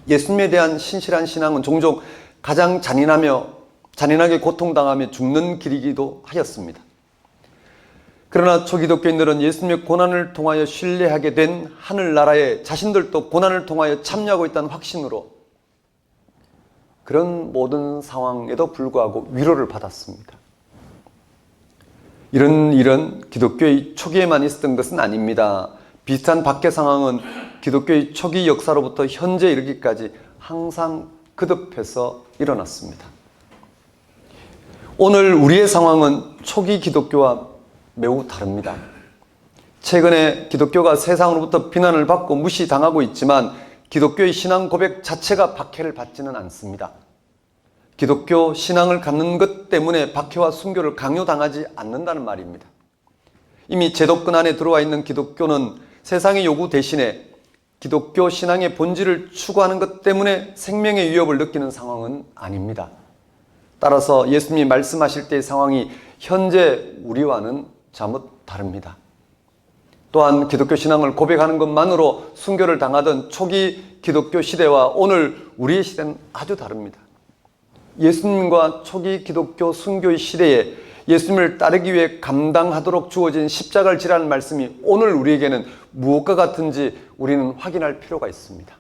예수님에 대한 신실한 신앙은 종종 가장 잔인하게 고통당하며 죽는 길이기도 하였습니다. 그러나 초기독교인들은 예수님의 고난을 통하여 신뢰하게 된 하늘나라에 자신들도 고난을 통하여 참여하고 있다는 확신으로 그런 모든 상황에도 불구하고 위로를 받았습니다. 이런 일은 기독교의 초기에만 있었던 것은 아닙니다. 비슷한 박해 상황은 기독교의 초기 역사로부터 현재 이르기까지 항상 거듭해서 일어났습니다. 오늘 우리의 상황은 초기 기독교와 매우 다릅니다. 최근에 기독교가 세상으로부터 비난을 받고 무시당하고 있지만 기독교의 신앙 고백 자체가 박해를 받지는 않습니다. 기독교 신앙을 갖는 것 때문에 박해와 순교를 강요당하지 않는다는 말입니다. 이미 제도권 안에 들어와 있는 기독교는 세상의 요구 대신에 기독교 신앙의 본질을 추구하는 것 때문에 생명의 위협을 느끼는 상황은 아닙니다. 따라서 예수님이 말씀하실 때의 상황이 현재 우리와는 잘못 다릅니다. 또한 기독교 신앙을 고백하는 것만으로 순교를 당하던 초기 기독교 시대와 오늘 우리의 시대는 아주 다릅니다. 예수님과 초기 기독교 순교의 시대에 예수님을 따르기 위해 감당하도록 주어진 십자가를 지라는 말씀이 오늘 우리에게는 무엇과 같은지 우리는 확인할 필요가 있습니다.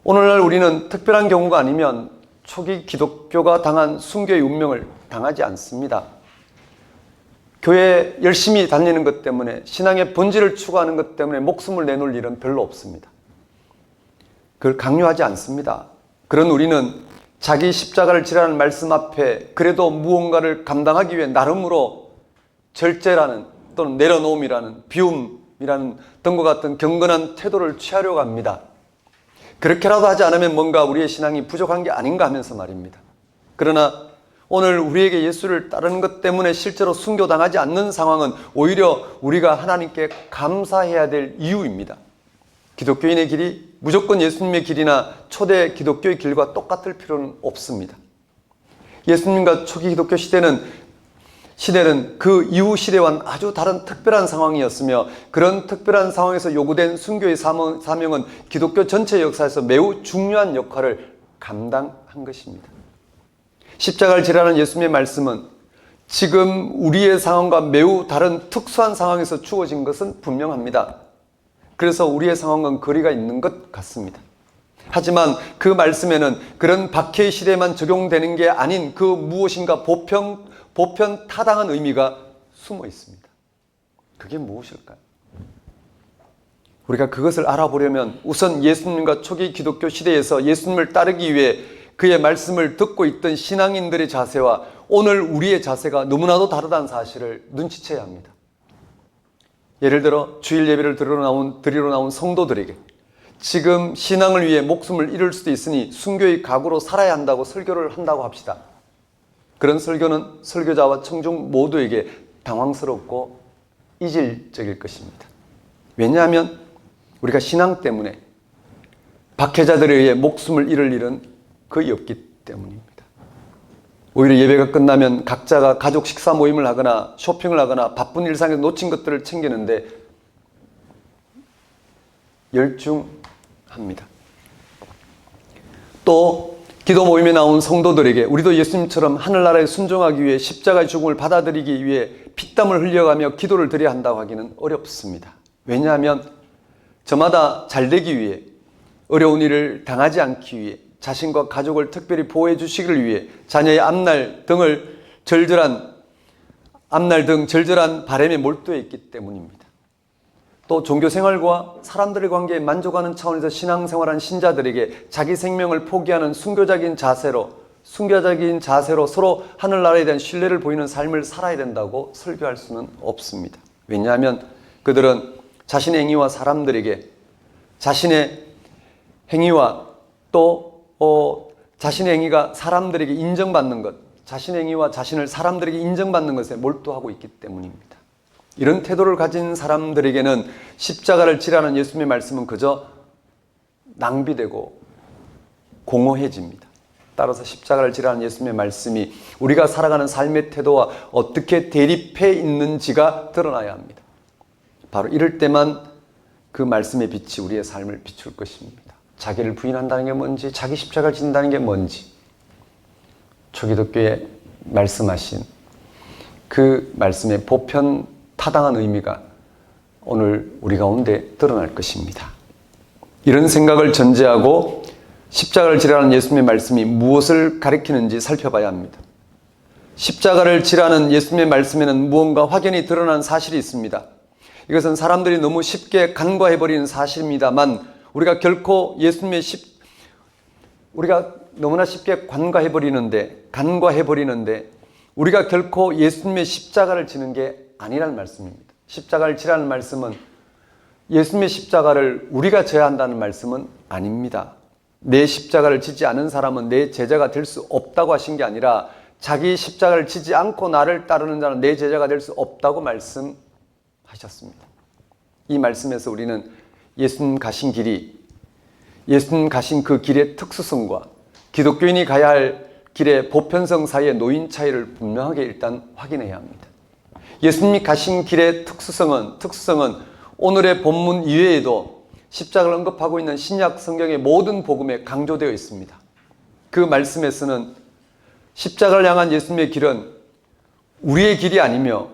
오늘날 우리는 특별한 경우가 아니면 초기 기독교가 당한 순교의 운명을 당하지 않습니다. 교회에 열심히 다니는 것 때문에 신앙의 본질을 추구하는 것 때문에 목숨을 내놓을 일은 별로 없습니다. 그걸 강요하지 않습니다. 그런 우리는 자기 십자가를 지라는 말씀 앞에 그래도 무언가를 감당하기 위해 나름으로 절제라는 또는 내려놓음이라는 비움이라는 등과 같은 경건한 태도를 취하려고 합니다. 그렇게라도 하지 않으면 뭔가 우리의 신앙이 부족한 게 아닌가 하면서 말입니다. 그러나 오늘 우리에게 예수를 따르는 것 때문에 실제로 순교당하지 않는 상황은 오히려 우리가 하나님께 감사해야 될 이유입니다. 기독교인의 길이 무조건 예수님의 길이나 초대 기독교의 길과 똑같을 필요는 없습니다. 예수님과 초기 기독교 시대는 그 이후 시대와는 아주 다른 특별한 상황이었으며 그런 특별한 상황에서 요구된 순교의 사명은 기독교 전체 역사에서 매우 중요한 역할을 감당한 것입니다. 십자가를 지라는 예수님의 말씀은 지금 우리의 상황과 매우 다른 특수한 상황에서 주어진 것은 분명합니다. 그래서 우리의 상황은 거리가 있는 것 같습니다. 하지만 그 말씀에는 그런 박해의 시대에만 적용되는 게 아닌 그 무엇인가 보편 타당한 의미가 숨어 있습니다. 그게 무엇일까요? 우리가 그것을 알아보려면 우선 예수님과 초기 기독교 시대에서 예수님을 따르기 위해 그의 말씀을 듣고 있던 신앙인들의 자세와 오늘 우리의 자세가 너무나도 다르다는 사실을 눈치채야 합니다. 예를 들어 주일 예배를 드리러 나온 성도들에게 지금 신앙을 위해 목숨을 잃을 수도 있으니 순교의 각오로 살아야 한다고 설교를 한다고 합시다. 그런 설교는 설교자와 청중 모두에게 당황스럽고 이질적일 것입니다. 왜냐하면 우리가 신앙 때문에 박해자들에 의해 목숨을 잃을 일은 거의 없기 때문입니다. 오히려 예배가 끝나면 각자가 가족 식사 모임을 하거나 쇼핑을 하거나 바쁜 일상에서 놓친 것들을 챙기는데 열중합니다. 또 기도 모임에 나온 성도들에게 우리도 예수님처럼 하늘나라에 순종하기 위해 십자가의 죽음을 받아들이기 위해 피땀을 흘려가며 기도를 드려야 한다고 하기는 어렵습니다. 왜냐하면 저마다 잘되기 위해 어려운 일을 당하지 않기 위해 자신과 가족을 특별히 보호해 주시기를 위해 자녀의 앞날 등 절절한 바람에 몰두해 있기 때문입니다. 또 종교생활과 사람들의 관계에 만족하는 차원에서 신앙생활한 신자들에게 자기 생명을 포기하는 순교적인 자세로 서로 하늘나라에 대한 신뢰를 보이는 삶을 살아야 된다고 설교할 수는 없습니다. 왜냐하면 그들은 자신의 행위와 사람들에게 자신의 행위와 또 자신의 행위가 사람들에게 인정받는 것, 자신의 행위와 자신을 사람들에게 인정받는 것에 몰두하고 있기 때문입니다. 이런 태도를 가진 사람들에게는 십자가를 지라는 예수님의 말씀은 그저 낭비되고 공허해집니다. 따라서 십자가를 지라는 예수님의 말씀이 우리가 살아가는 삶의 태도와 어떻게 대립해 있는지가 드러나야 합니다. 바로 이럴 때만 그 말씀의 빛이 우리의 삶을 비출 것입니다. 자기를 부인한다는 게 뭔지, 자기 십자가를 진다는 게 뭔지, 초기독교에 말씀하신 그 말씀의 보편 타당한 의미가 오늘 우리 가운데 드러날 것입니다. 이런 생각을 전제하고 십자가를 지라는 예수님의 말씀이 무엇을 가리키는지 살펴봐야 합니다. 십자가를 지라는 예수님의 말씀에는 무언가 확연히 드러난 사실이 있습니다. 이것은 사람들이 너무 쉽게 간과해버리는 사실입니다만 우리가 결코 우리가 너무나 쉽게 간과해버리는데 우리가 결코 예수님의 십자가를 지는 게 아니라는 말씀입니다. 십자가를 지라는 말씀은 예수님의 십자가를 우리가 져야 한다는 말씀은 아닙니다. 내 십자가를 지지 않은 사람은 내 제자가 될 수 없다고 하신 게 아니라 자기 십자가를 지지 않고 나를 따르는 자는 내 제자가 될 수 없다고 말씀하셨습니다. 이 말씀에서 우리는 예수님 가신 그 길의 특수성과 기독교인이 가야 할 길의 보편성 사이의 노인 차이를 분명하게 일단 확인해야 합니다. 예수님이 가신 길의 특수성은 오늘의 본문 이외에도 십자가를 언급하고 있는 신약 성경의 모든 복음에 강조되어 있습니다. 그 말씀에서는 십자가를 향한 예수님의 길은 우리의 길이 아니며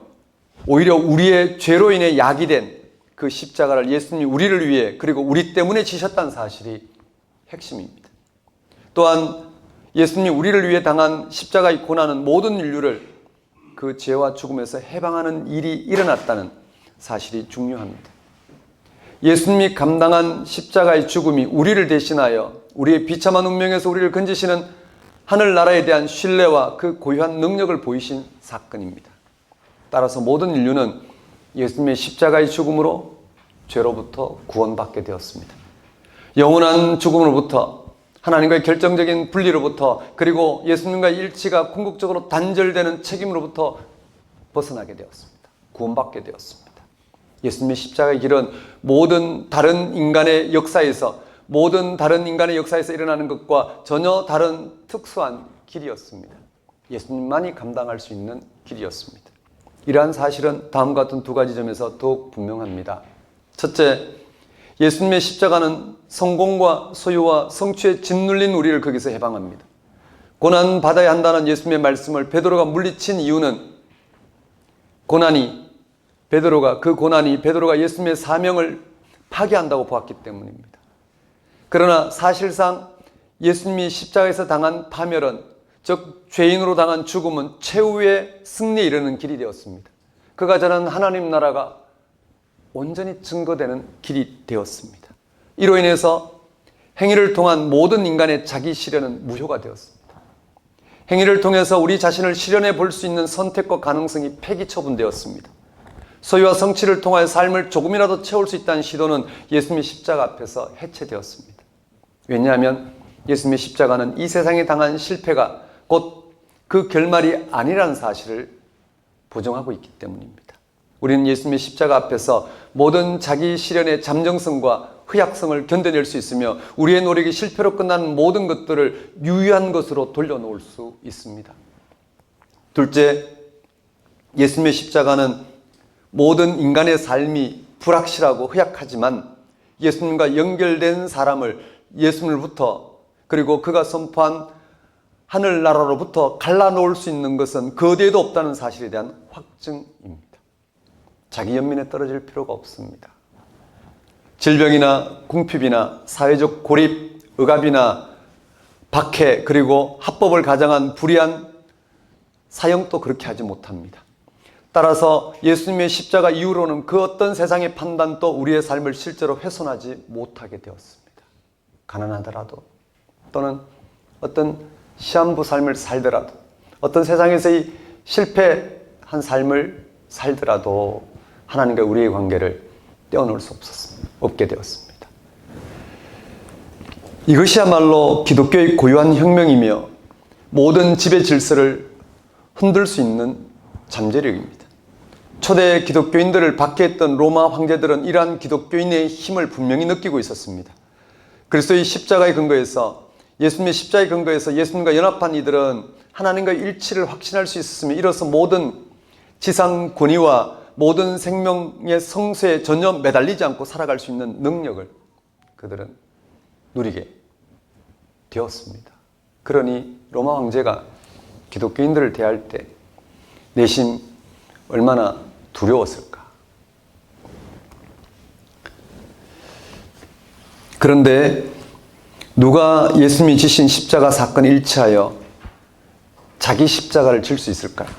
오히려 우리의 죄로 인해 약이 된 그 십자가를 예수님이 우리를 위해 그리고 우리 때문에 지셨다는 사실이 핵심입니다. 또한 예수님이 우리를 위해 당한 십자가의 고난은 모든 인류를 그 죄와 죽음에서 해방하는 일이 일어났다는 사실이 중요합니다. 예수님이 감당한 십자가의 죽음이 우리를 대신하여 우리의 비참한 운명에서 우리를 건지시는 하늘나라에 대한 신뢰와 그 고유한 능력을 보이신 사건입니다. 따라서 모든 인류는 예수님의 십자가의 죽음으로 죄로부터 구원받게 되었습니다. 영원한 죽음으로부터 하나님과의 결정적인 분리로부터 그리고 예수님과의 일치가 궁극적으로 단절되는 책임으로부터 벗어나게 되었습니다. 구원받게 되었습니다. 예수님의 십자가의 길은 모든 다른 인간의 역사에서 일어나는 것과 전혀 다른 특수한 길이었습니다. 예수님만이 감당할 수 있는 길이었습니다. 이러한 사실은 다음과 같은 두 가지 점에서 더욱 분명합니다. 첫째, 예수님의 십자가는 성공과 소유와 성취에 짓눌린 우리를 거기서 해방합니다. 고난받아야 한다는 예수님의 말씀을 베드로가 물리친 이유는 베드로가 예수님의 사명을 파괴한다고 보았기 때문입니다. 그러나 사실상 예수님이 십자가에서 당한 파멸은 즉 죄인으로 당한 죽음은 최후의 승리에 이르는 길이 되었습니다. 그가 전한 하나님 나라가 온전히 증거되는 길이 되었습니다. 이로 인해서 행위를 통한 모든 인간의 자기 실현은 무효가 되었습니다. 행위를 통해서 우리 자신을 실현해 볼 수 있는 선택과 가능성이 폐기 처분되었습니다. 소유와 성취를 통하여 삶을 조금이라도 채울 수 있다는 시도는 예수님의 십자가 앞에서 해체되었습니다. 왜냐하면 예수님의 십자가는 이 세상에 당한 실패가 곧 그 결말이 아니라는 사실을 보증하고 있기 때문입니다. 우리는 예수님의 십자가 앞에서 모든 자기 실현의 잠정성과 허약성을 견뎌낼 수 있으며 우리의 노력이 실패로 끝나는 모든 것들을 유효한 것으로 돌려놓을 수 있습니다. 둘째, 예수님의 십자가는 모든 인간의 삶이 불확실하고 허약하지만 예수님과 연결된 사람을 예수님으로부터 그리고 그가 선포한 하늘나라로부터 갈라놓을 수 있는 것은 그 어디에도 없다는 사실에 대한 확증입니다. 자기 연민에 떨어질 필요가 없습니다. 질병이나 궁핍이나 사회적 고립, 억압이나 박해 그리고 합법을 가장한 불의한 사형도 그렇게 하지 못합니다. 따라서 예수님의 십자가 이후로는 그 어떤 세상의 판단도 우리의 삶을 실제로 훼손하지 못하게 되었습니다. 가난하더라도 또는 어떤 시한부 삶을 살더라도 어떤 세상에서의 실패한 삶을 살더라도 하나님과 우리의 관계를 떼어놓을 수 없게 되었습니다. 이것이야말로 기독교의 고유한 혁명이며 모든 지배 질서를 흔들 수 있는 잠재력입니다. 초대 기독교인들을 박해했던 로마 황제들은 이러한 기독교인의 힘을 분명히 느끼고 있었습니다. 그리스도의 십자가의 근거에서 예수님의 십자가의 근거에서 예수님과 연합한 이들은 하나님과의 일치를 확신할 수 있었으며 이로써 모든 지상 권위와 모든 생명의 성쇠에 전혀 매달리지 않고 살아갈 수 있는 능력을 그들은 누리게 되었습니다. 그러니 로마 황제가 기독교인들을 대할 때 내심 얼마나 두려웠을까. 그런데 누가 예수님이 지신 십자가 사건에 일치하여 자기 십자가를 질 수 있을까요?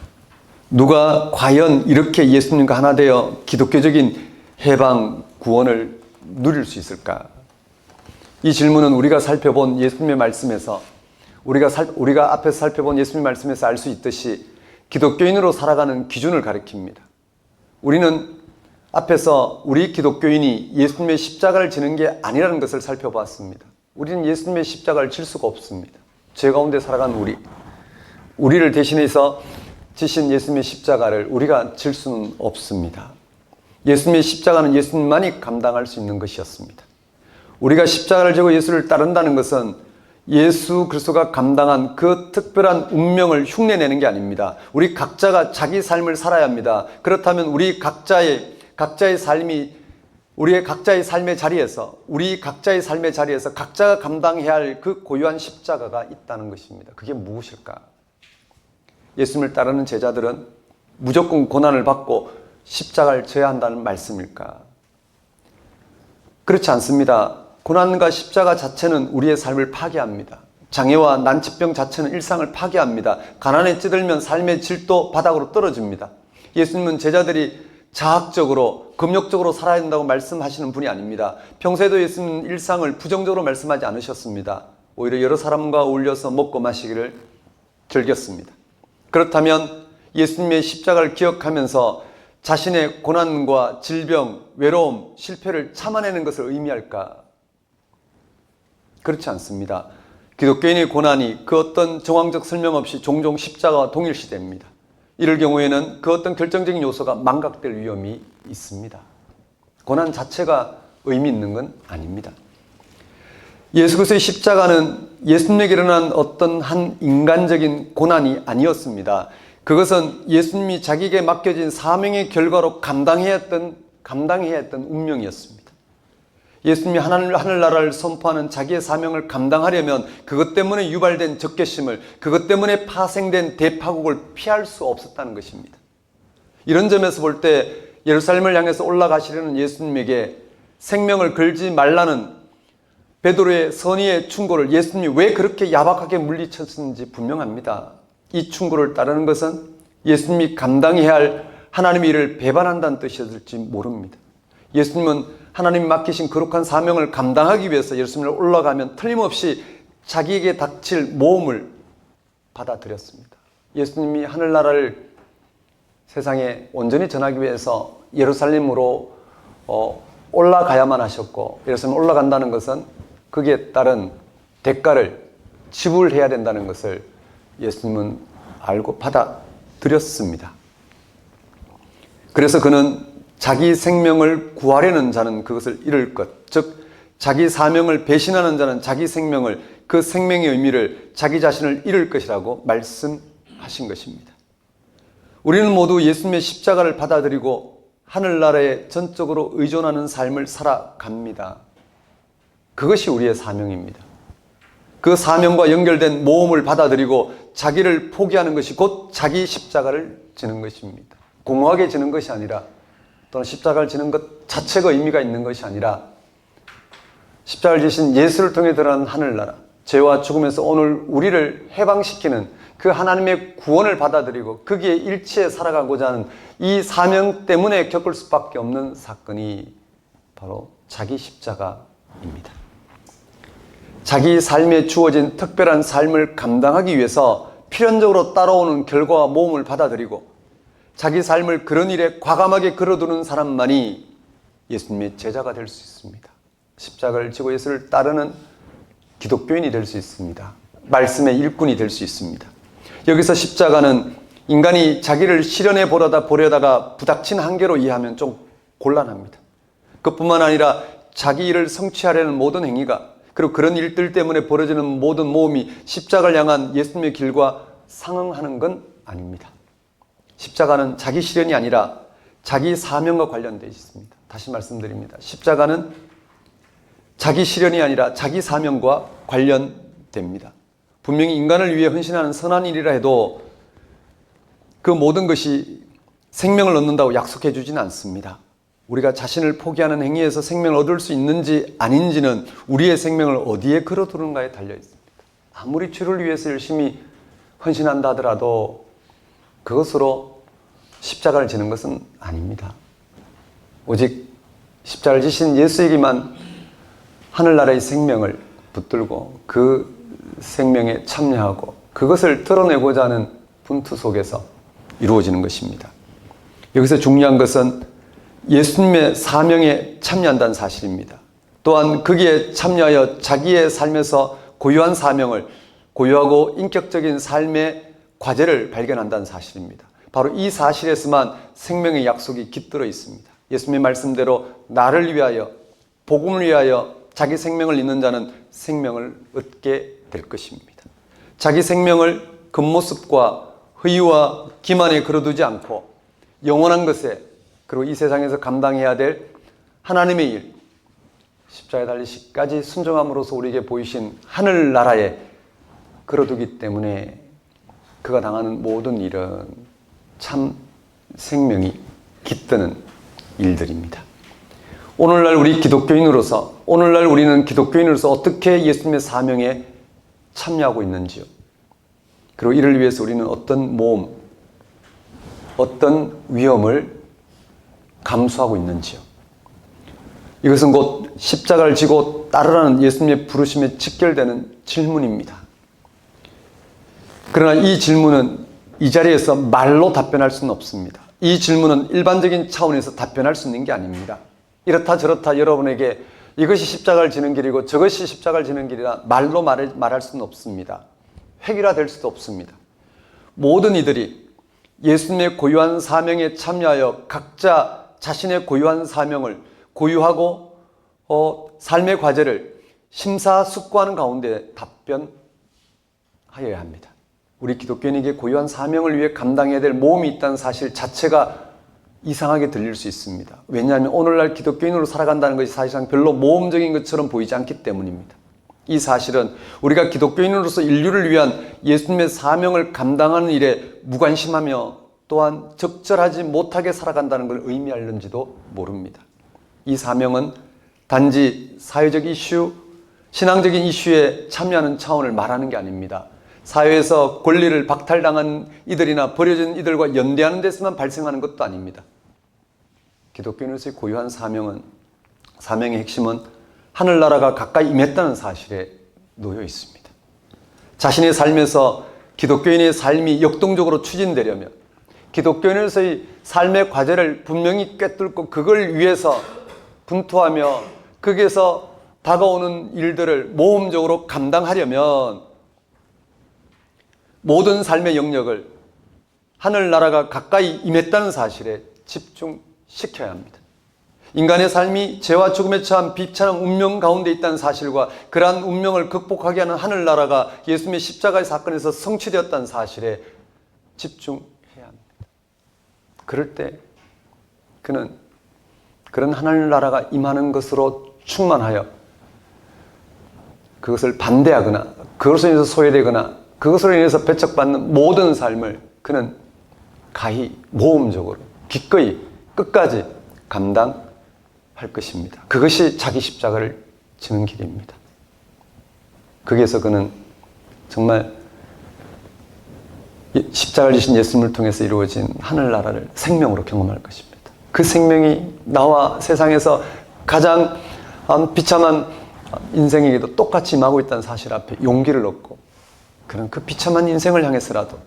누가 과연 이렇게 예수님과 하나 되어 기독교적인 해방, 구원을 누릴 수 있을까? 이 질문은 우리가 살펴본 예수님의 말씀에서 우리가 앞에서 살펴본 예수님의 말씀에서 알 수 있듯이 기독교인으로 살아가는 기준을 가리킵니다. 우리는 앞에서 우리 기독교인이 예수님의 십자가를 지는 게 아니라는 것을 살펴봤습니다. 우리는 예수님의 십자가를 질 수가 없습니다. 죄 가운데 살아간 우리를 대신해서 지신 예수님의 십자가를 우리가 질 수는 없습니다. 예수님의 십자가는 예수님만이 감당할 수 있는 것이었습니다. 우리가 십자가를 지고 예수를 따른다는 것은 예수 그리스도가 감당한 그 특별한 운명을 흉내내는 게 아닙니다. 우리 각자가 자기 삶을 살아야 합니다. 그렇다면 우리 각자의 삶이 우리 각자의 삶의 자리에서 각자가 감당해야 할 그 고유한 십자가가 있다는 것입니다. 그게 무엇일까? 예수님을 따르는 제자들은 무조건 고난을 받고 십자가를 져야 한다는 말씀일까? 그렇지 않습니다. 고난과 십자가 자체는 우리의 삶을 파괴합니다. 장애와 난치병 자체는 일상을 파괴합니다. 가난에 찌들면 삶의 질도 바닥으로 떨어집니다. 예수님은 제자들이 자학적으로, 금욕적으로 살아야 된다고 말씀하시는 분이 아닙니다. 평소에도 예수님은 일상을 부정적으로 말씀하지 않으셨습니다. 오히려 여러 사람과 어울려서 먹고 마시기를 즐겼습니다. 그렇다면 예수님의 십자가를 기억하면서 자신의 고난과 질병, 외로움, 실패를 참아내는 것을 의미할까? 그렇지 않습니다. 기독교인의 고난이 그 어떤 정황적 설명 없이 종종 십자가와 동일시됩니다. 이럴 경우에는 그 어떤 결정적인 요소가 망각될 위험이 있습니다. 고난 자체가 의미 있는 건 아닙니다. 예수 그리스도의 십자가는 예수님에게 일어난 어떤 한 인간적인 고난이 아니었습니다. 그것은 예수님이 자기에게 맡겨진 사명의 결과로 감당해야 했던 운명이었습니다. 예수님이 하늘나라를 선포하는 자기의 사명을 감당하려면 그것 때문에 유발된 적개심을, 그것 때문에 파생된 대파국을 피할 수 없었다는 것입니다. 이런 점에서 볼 때 예루살렘을 향해서 올라가시려는 예수님에게 생명을 걸지 말라는 베드로의 선의의 충고를 예수님이 왜 그렇게 야박하게 물리쳤는지 분명합니다. 이 충고를 따르는 것은 예수님이 감당해야 할 하나님의 일을 배반한다는 뜻이었을지 모릅니다. 예수님은 하나님이 맡기신 거룩한 사명을 감당하기 위해서 예루살렘에 올라가면 틀림없이 자기에게 닥칠 모험을 받아들였습니다. 예수님이 하늘나라를 세상에 온전히 전하기 위해서 예루살렘으로 올라가야만 하셨고, 예루살렘에 올라간다는 것은 거기에 따른 대가를 지불해야 된다는 것을 예수님은 알고 받아들였습니다. 그래서 그는 자기 생명을 구하려는 자는 그것을 잃을 것, 즉 자기 사명을 배신하는 자는 자기 생명을, 그 생명의 의미를, 자기 자신을 잃을 것이라고 말씀하신 것입니다. 우리는 모두 예수님의 십자가를 받아들이고 하늘나라에 전적으로 의존하는 삶을 살아갑니다. 그것이 우리의 사명입니다. 그 사명과 연결된 모험을 받아들이고 자기를 포기하는 것이 곧 자기 십자가를 지는 것입니다. 공허하게 지는 것이 아니라, 또는 십자가를 지는 것 자체가 의미가 있는 것이 아니라, 십자가를 지신 예수를 통해 드러난 하늘나라, 죄와 죽음에서 오늘 우리를 해방시키는 그 하나님의 구원을 받아들이고 거기에 일치해 살아가고자 하는 이 사명 때문에 겪을 수밖에 없는 사건이 바로 자기 십자가입니다. 자기 삶에 주어진 특별한 삶을 감당하기 위해서 필연적으로 따라오는 결과와 모험을 받아들이고 자기 삶을 그런 일에 과감하게 걸어두는 사람만이 예수님의 제자가 될 수 있습니다. 십자가를 지고 예수를 따르는 기독교인이 될 수 있습니다. 말씀의 일꾼이 될 수 있습니다. 여기서 십자가는 인간이 자기를 실현해 보려다가 부닥친 한계로 이해하면 좀 곤란합니다. 그뿐만 아니라 자기 일을 성취하려는 모든 행위가, 그리고 그런 일들 때문에 벌어지는 모든 모험이 십자가를 향한 예수님의 길과 상응하는 건 아닙니다. 십자가는 자기 실현이 아니라 자기 사명과 관련되어 있습니다. 다시 말씀드립니다. 십자가는 자기 실현이 아니라 자기 사명과 관련됩니다. 분명히 인간을 위해 헌신하는 선한 일이라 해도 그 모든 것이 생명을 얻는다고 약속해 주지는 않습니다. 우리가 자신을 포기하는 행위에서 생명을 얻을 수 있는지 아닌지는 우리의 생명을 어디에 걸어두는가에 달려 있습니다. 아무리 주를 위해서 열심히 헌신한다 하더라도 그것으로 십자가를 지는 것은 아닙니다. 오직 십자가를 지신 예수에게만 하늘나라의 생명을 붙들고 그 생명에 참여하고 그것을 드러내고자 하는 분투 속에서 이루어지는 것입니다. 여기서 중요한 것은 예수님의 사명에 참여한다는 사실입니다. 또한 거기에 참여하여 자기의 삶에서 고유한 사명을, 고유하고 인격적인 삶의 과제를 발견한다는 사실입니다. 바로 이 사실에서만 생명의 약속이 깃들어 있습니다. 예수님의 말씀대로 나를 위하여, 복음을 위하여 자기 생명을 잇는 자는 생명을 얻게 될 것입니다. 자기 생명을 겉모습과 허위와 기만에 걸어두지 않고 영원한 것에, 그리고 이 세상에서 감당해야 될 하나님의 일, 십자가에 달리시기까지 순종함으로써 우리에게 보이신 하늘나라에 걸어두기 때문에 그가 당하는 모든 일은 참 생명이 깃드는 일들입니다. 오늘날 우리 기독교인으로서, 오늘날 우리는 기독교인으로서 어떻게 예수님의 사명에 참여하고 있는지요? 그리고 이를 위해서 우리는 어떤 모험, 어떤 위험을 감수하고 있는지요? 이것은 곧 십자가를 지고 따르라는 예수님의 부르심에 직결되는 질문입니다. 그러나 이 질문은 이 자리에서 말로 답변할 수는 없습니다. 이 질문은 일반적인 차원에서 답변할 수 있는 게 아닙니다. 이렇다 저렇다 여러분에게 이것이 십자가를 지는 길이고 저것이 십자가를 지는 길이라 말로 말할 수는 없습니다. 획일화될 수도 없습니다. 모든 이들이 예수님의 고유한 사명에 참여하여 각자 자신의 고유한 사명을 고유하고 삶의 과제를 심사숙고하는 가운데 답변하여야 합니다. 우리 기독교인에게 고유한 사명을 위해 감당해야 될 모험이 있다는 사실 자체가 이상하게 들릴 수 있습니다. 왜냐하면 오늘날 기독교인으로 살아간다는 것이 사실상 별로 모험적인 것처럼 보이지 않기 때문입니다. 이 사실은 우리가 기독교인으로서 인류를 위한 예수님의 사명을 감당하는 일에 무관심하며 또한 적절하지 못하게 살아간다는 걸 의미하는지도 모릅니다. 이 사명은 단지 사회적 이슈, 신앙적인 이슈에 참여하는 차원을 말하는 게 아닙니다. 사회에서 권리를 박탈당한 이들이나 버려진 이들과 연대하는 데서만 발생하는 것도 아닙니다. 기독교인으로서의 고유한 사명의 핵심은 하늘나라가 가까이 임했다는 사실에 놓여 있습니다. 자신의 삶에서 기독교인의 삶이 역동적으로 추진되려면 기독교인으로서의 삶의 과제를 분명히 꿰뚫고 그걸 위해서 분투하며 거기에서 다가오는 일들을 모험적으로 감당하려면 모든 삶의 영역을 하늘나라가 가까이 임했다는 사실에 집중시켜야 합니다. 인간의 삶이 죄와 죽음에 처한 비참한 운명 가운데 있다는 사실과 그러한 운명을 극복하게 하는 하늘나라가 예수님의 십자가의 사건에서 성취되었다는 사실에 집중해야 합니다. 그럴 때 그는 그런 하늘나라가 임하는 것으로 충만하여 그것을 반대하거나 그것으로 인해서 소외되거나 그것으로 인해서 배척받는 모든 삶을 그는 가히 모험적으로 기꺼이 끝까지 감당할 것입니다. 그것이 자기 십자가를 지는 길입니다. 거기에서 그는 정말 십자가를 지신 예수님을 통해서 이루어진 하늘나라를 생명으로 경험할 것입니다. 그 생명이 나와 세상에서 가장 비참한 인생에게도 똑같이 임하고 있다는 사실 앞에 용기를 얻고 그는 그 비참한 인생을 향해서라도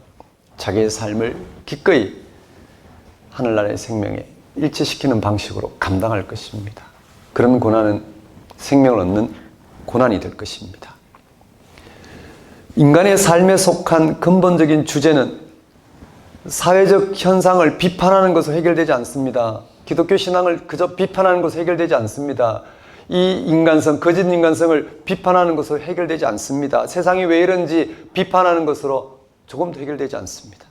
자기의 삶을 기꺼이 하늘나라의 생명에 일치시키는 방식으로 감당할 것입니다. 그런 고난은 생명을 얻는 고난이 될 것입니다. 인간의 삶에 속한 근본적인 주제는 사회적 현상을 비판하는 것으로 해결되지 않습니다. 기독교 신앙을 그저 비판하는 것으로 해결되지 않습니다. 이 인간성, 거짓 인간성을 비판하는 것으로 해결되지 않습니다. 세상이 왜 이런지 비판하는 것으로 조금도 해결되지 않습니다.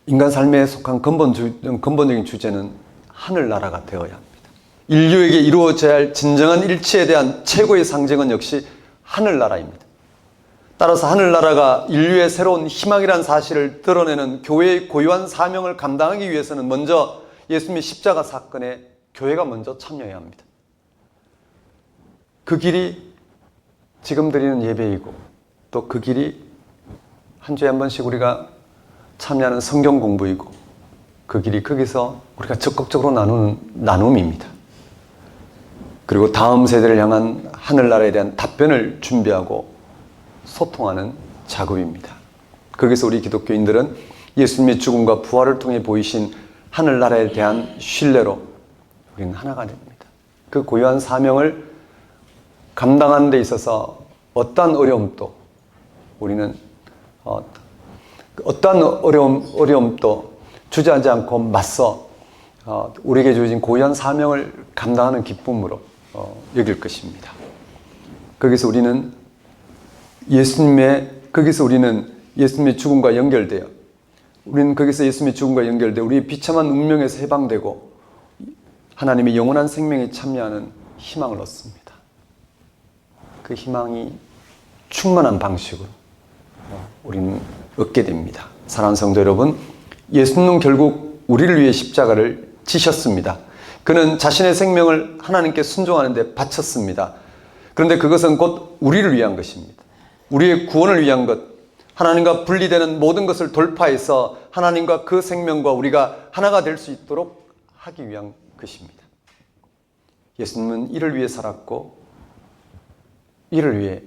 인간 삶에 속한 근본적인 주제는 하늘나라가 되어야 합니다. 인류에게 이루어져야 할 진정한 일치에 대한 최고의 상징은 역시 하늘나라입니다. 따라서 하늘나라가 인류의 새로운 희망이라는 사실을 드러내는 교회의 고유한 사명을 감당하기 위해서는 먼저 예수님의 십자가 사건에 교회가 먼저 참여해야 합니다. 그 길이 지금 드리는 예배이고 또 그 길이 한 주에 한 번씩 우리가 참여하는 성경 공부이고 그 길이 거기서 우리가 적극적으로 나누는 나눔입니다. 그리고 다음 세대를 향한 하늘나라에 대한 답변을 준비하고 소통하는 작업입니다. 거기서 우리 기독교인들은 예수님의 죽음과 부활을 통해 보이신 하늘나라에 대한 신뢰로 우리는 하나가 됩니다. 그 고유한 사명을 감당하는 데 있어서 어떠한 어려움도 우리는 어떠한 어려움도 주저하지 않고 맞서 우리에게 주어진 고유한 사명을 감당하는 기쁨으로 여길 것입니다. 거기서 우리는 예수님의 죽음과 연결되어 우리는 거기서 예수님의 죽음과 연결되어 우리의 비참한 운명에서 해방되고 하나님의 영원한 생명에 참여하는 희망을 얻습니다. 그 희망이 충만한 방식으로 우리는 얻게 됩니다. 사랑하는 성도 여러분, 예수님은 결국 우리를 위해 십자가를 지셨습니다. 그는 자신의 생명을 하나님께 순종하는 데 바쳤습니다. 그런데 그것은 곧 우리를 위한 것입니다. 우리의 구원을 위한 것, 하나님과 분리되는 모든 것을 돌파해서 하나님과 그 생명과 우리가 하나가 될 수 있도록 하기 위한 것입니다. 예수님은 이를 위해 살았고 이를 위해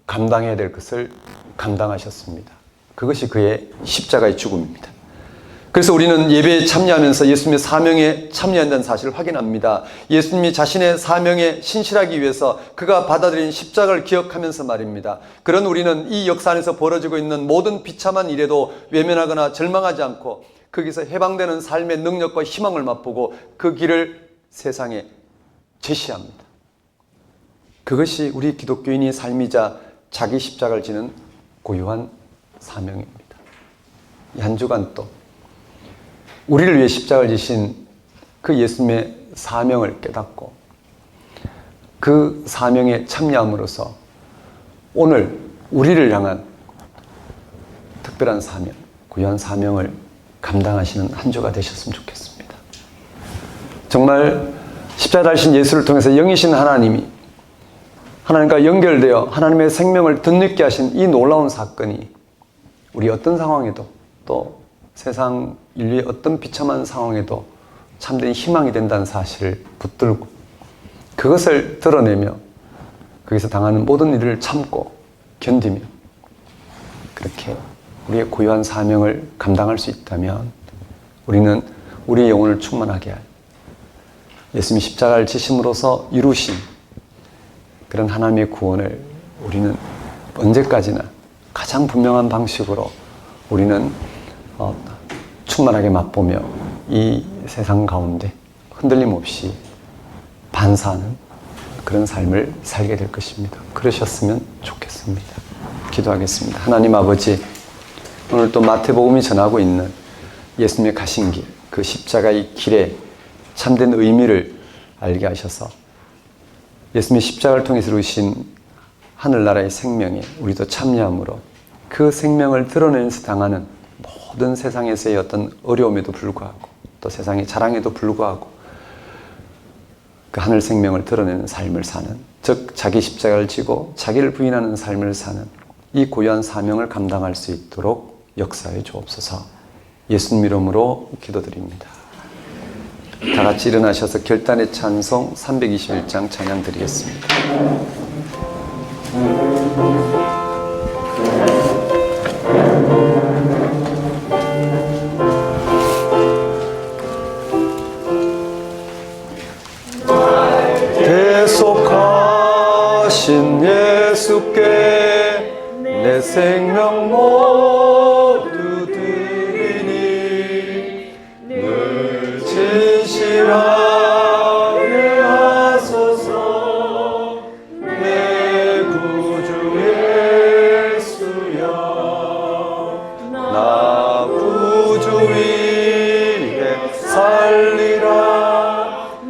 감당해야 될 것을 감당하셨습니다. 그것이 그의 십자가의 죽음입니다. 그래서 우리는 예배에 참여하면서 예수님의 사명에 참여한다는 사실을 확인합니다. 예수님이 자신의 사명에 신실하기 위해서 그가 받아들인 십자가를 기억하면서 말입니다. 그런 우리는 이 역사 안에서 벌어지고 있는 모든 비참한 일에도 외면하거나 절망하지 않고 거기서 해방되는 삶의 능력과 희망을 맛보고 그 길을 세상에 제시합니다. 그것이 우리 기독교인의 삶이자 자기 십자가를 지는 고유한 사명입니다. 이 한 주간 또 우리를 위해 십자가를 지신 그 예수님의 사명을 깨닫고 그 사명에 참여함으로써 오늘 우리를 향한 특별한 사명, 고유한 사명을 감당하시는 한 주가 되셨으면 좋겠습니다. 정말 십자가 달신 예수를 통해서 영이신 하나님이 하나님과 연결되어 하나님의 생명을 덧입게 하신 이 놀라운 사건이 우리 어떤 상황에도 또 세상 인류의 어떤 비참한 상황에도 참된 희망이 된다는 사실을 붙들고 그것을 드러내며 거기서 당하는 모든 일을 참고 견디며 그렇게 우리의 고유한 사명을 감당할 수 있다면 우리는 우리의 영혼을 충만하게 할 예수님이 십자가를 지심으로써 이루신 그런 하나님의 구원을 우리는 언제까지나 가장 분명한 방식으로 우리는 충만하게 맛보며 이 세상 가운데 흔들림 없이 반사하는 그런 삶을 살게 될 것입니다. 그러셨으면 좋겠습니다. 기도하겠습니다. 하나님 아버지, 오늘 또 마태복음이 전하고 있는 예수님의 가신 길, 그 십자가의 길에 참된 의미를 알게 하셔서 예수님의 십자가를 통해서 이루신 하늘나라의 생명에 우리도 참여함으로 그 생명을 드러내면서 당하는 모든 세상에서의 어떤 어려움에도 불구하고 또 세상의 자랑에도 불구하고 그 하늘 생명을 드러내는 삶을 사는, 즉 자기 십자가를 지고 자기를 부인하는 삶을 사는 이 고유한 사명을 감당할 수 있도록 역사해 주옵소서. 예수님 이름으로 기도드립니다. 다 같이 일어나셔서 결단의 찬송 321장 찬양 드리겠습니다. 대속하신 예수께 내 생명 모두 드리니 늘 진실하게 하소서. 내 구주 예수여, 나 구주 위에 살리라.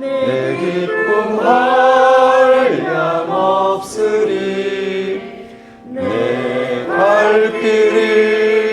내 기쁨 한량 없으리. 내 갈 길이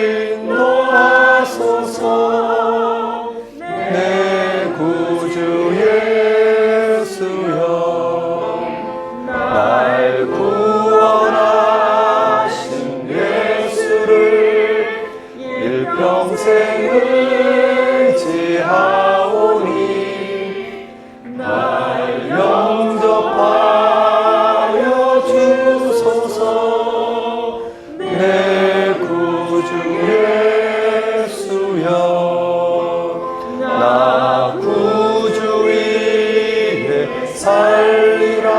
살리라.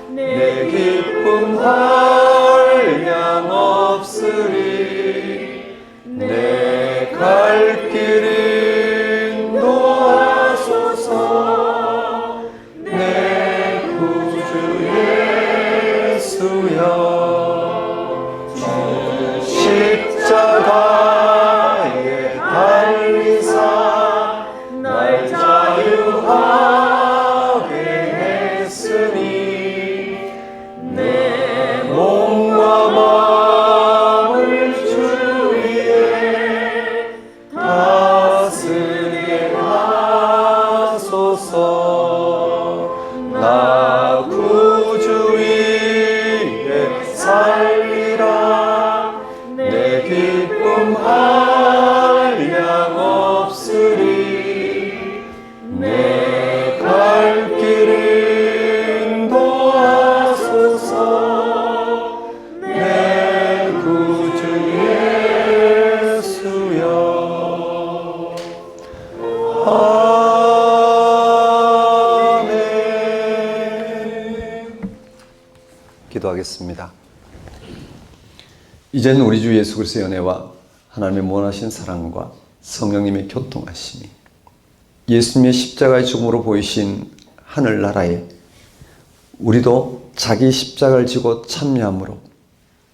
내 기쁨 한량 없으리. 내 갈 길 인도하소서. 내 구주 예수여, 십자가에 달리사 날 자유하게 했으니 내 몸과 마음을 주 위에 다스리게 하소서. 나 구주 위에 살리라. 내 기쁨 한량 없으리. 내 갈 길 인도하소서. 내 구주 예수여. 아멘. 기도하겠습니다. 이제는 우리 주 예수 그리스도의 은혜와 하나님의 무한하신 사랑과 성령님의 교통하심이, 예수님의 십자가의 죽음으로 보이신 하늘나라에 우리도 자기 십자가를 지고 참여함으로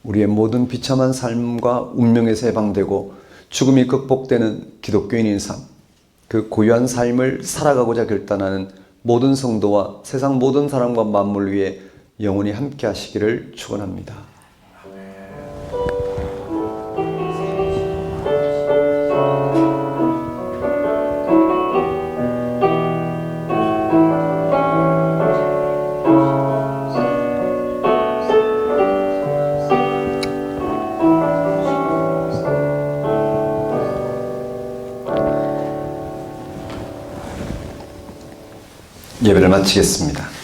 우리의 모든 비참한 삶과 운명에서 해방되고 죽음이 극복되는 기독교인인 삶, 그 고유한 삶을 살아가고자 결단하는 모든 성도와 세상 모든 사람과 만물 위에 영원히 함께 하시기를 축원합니다. 예배를 마치겠습니다.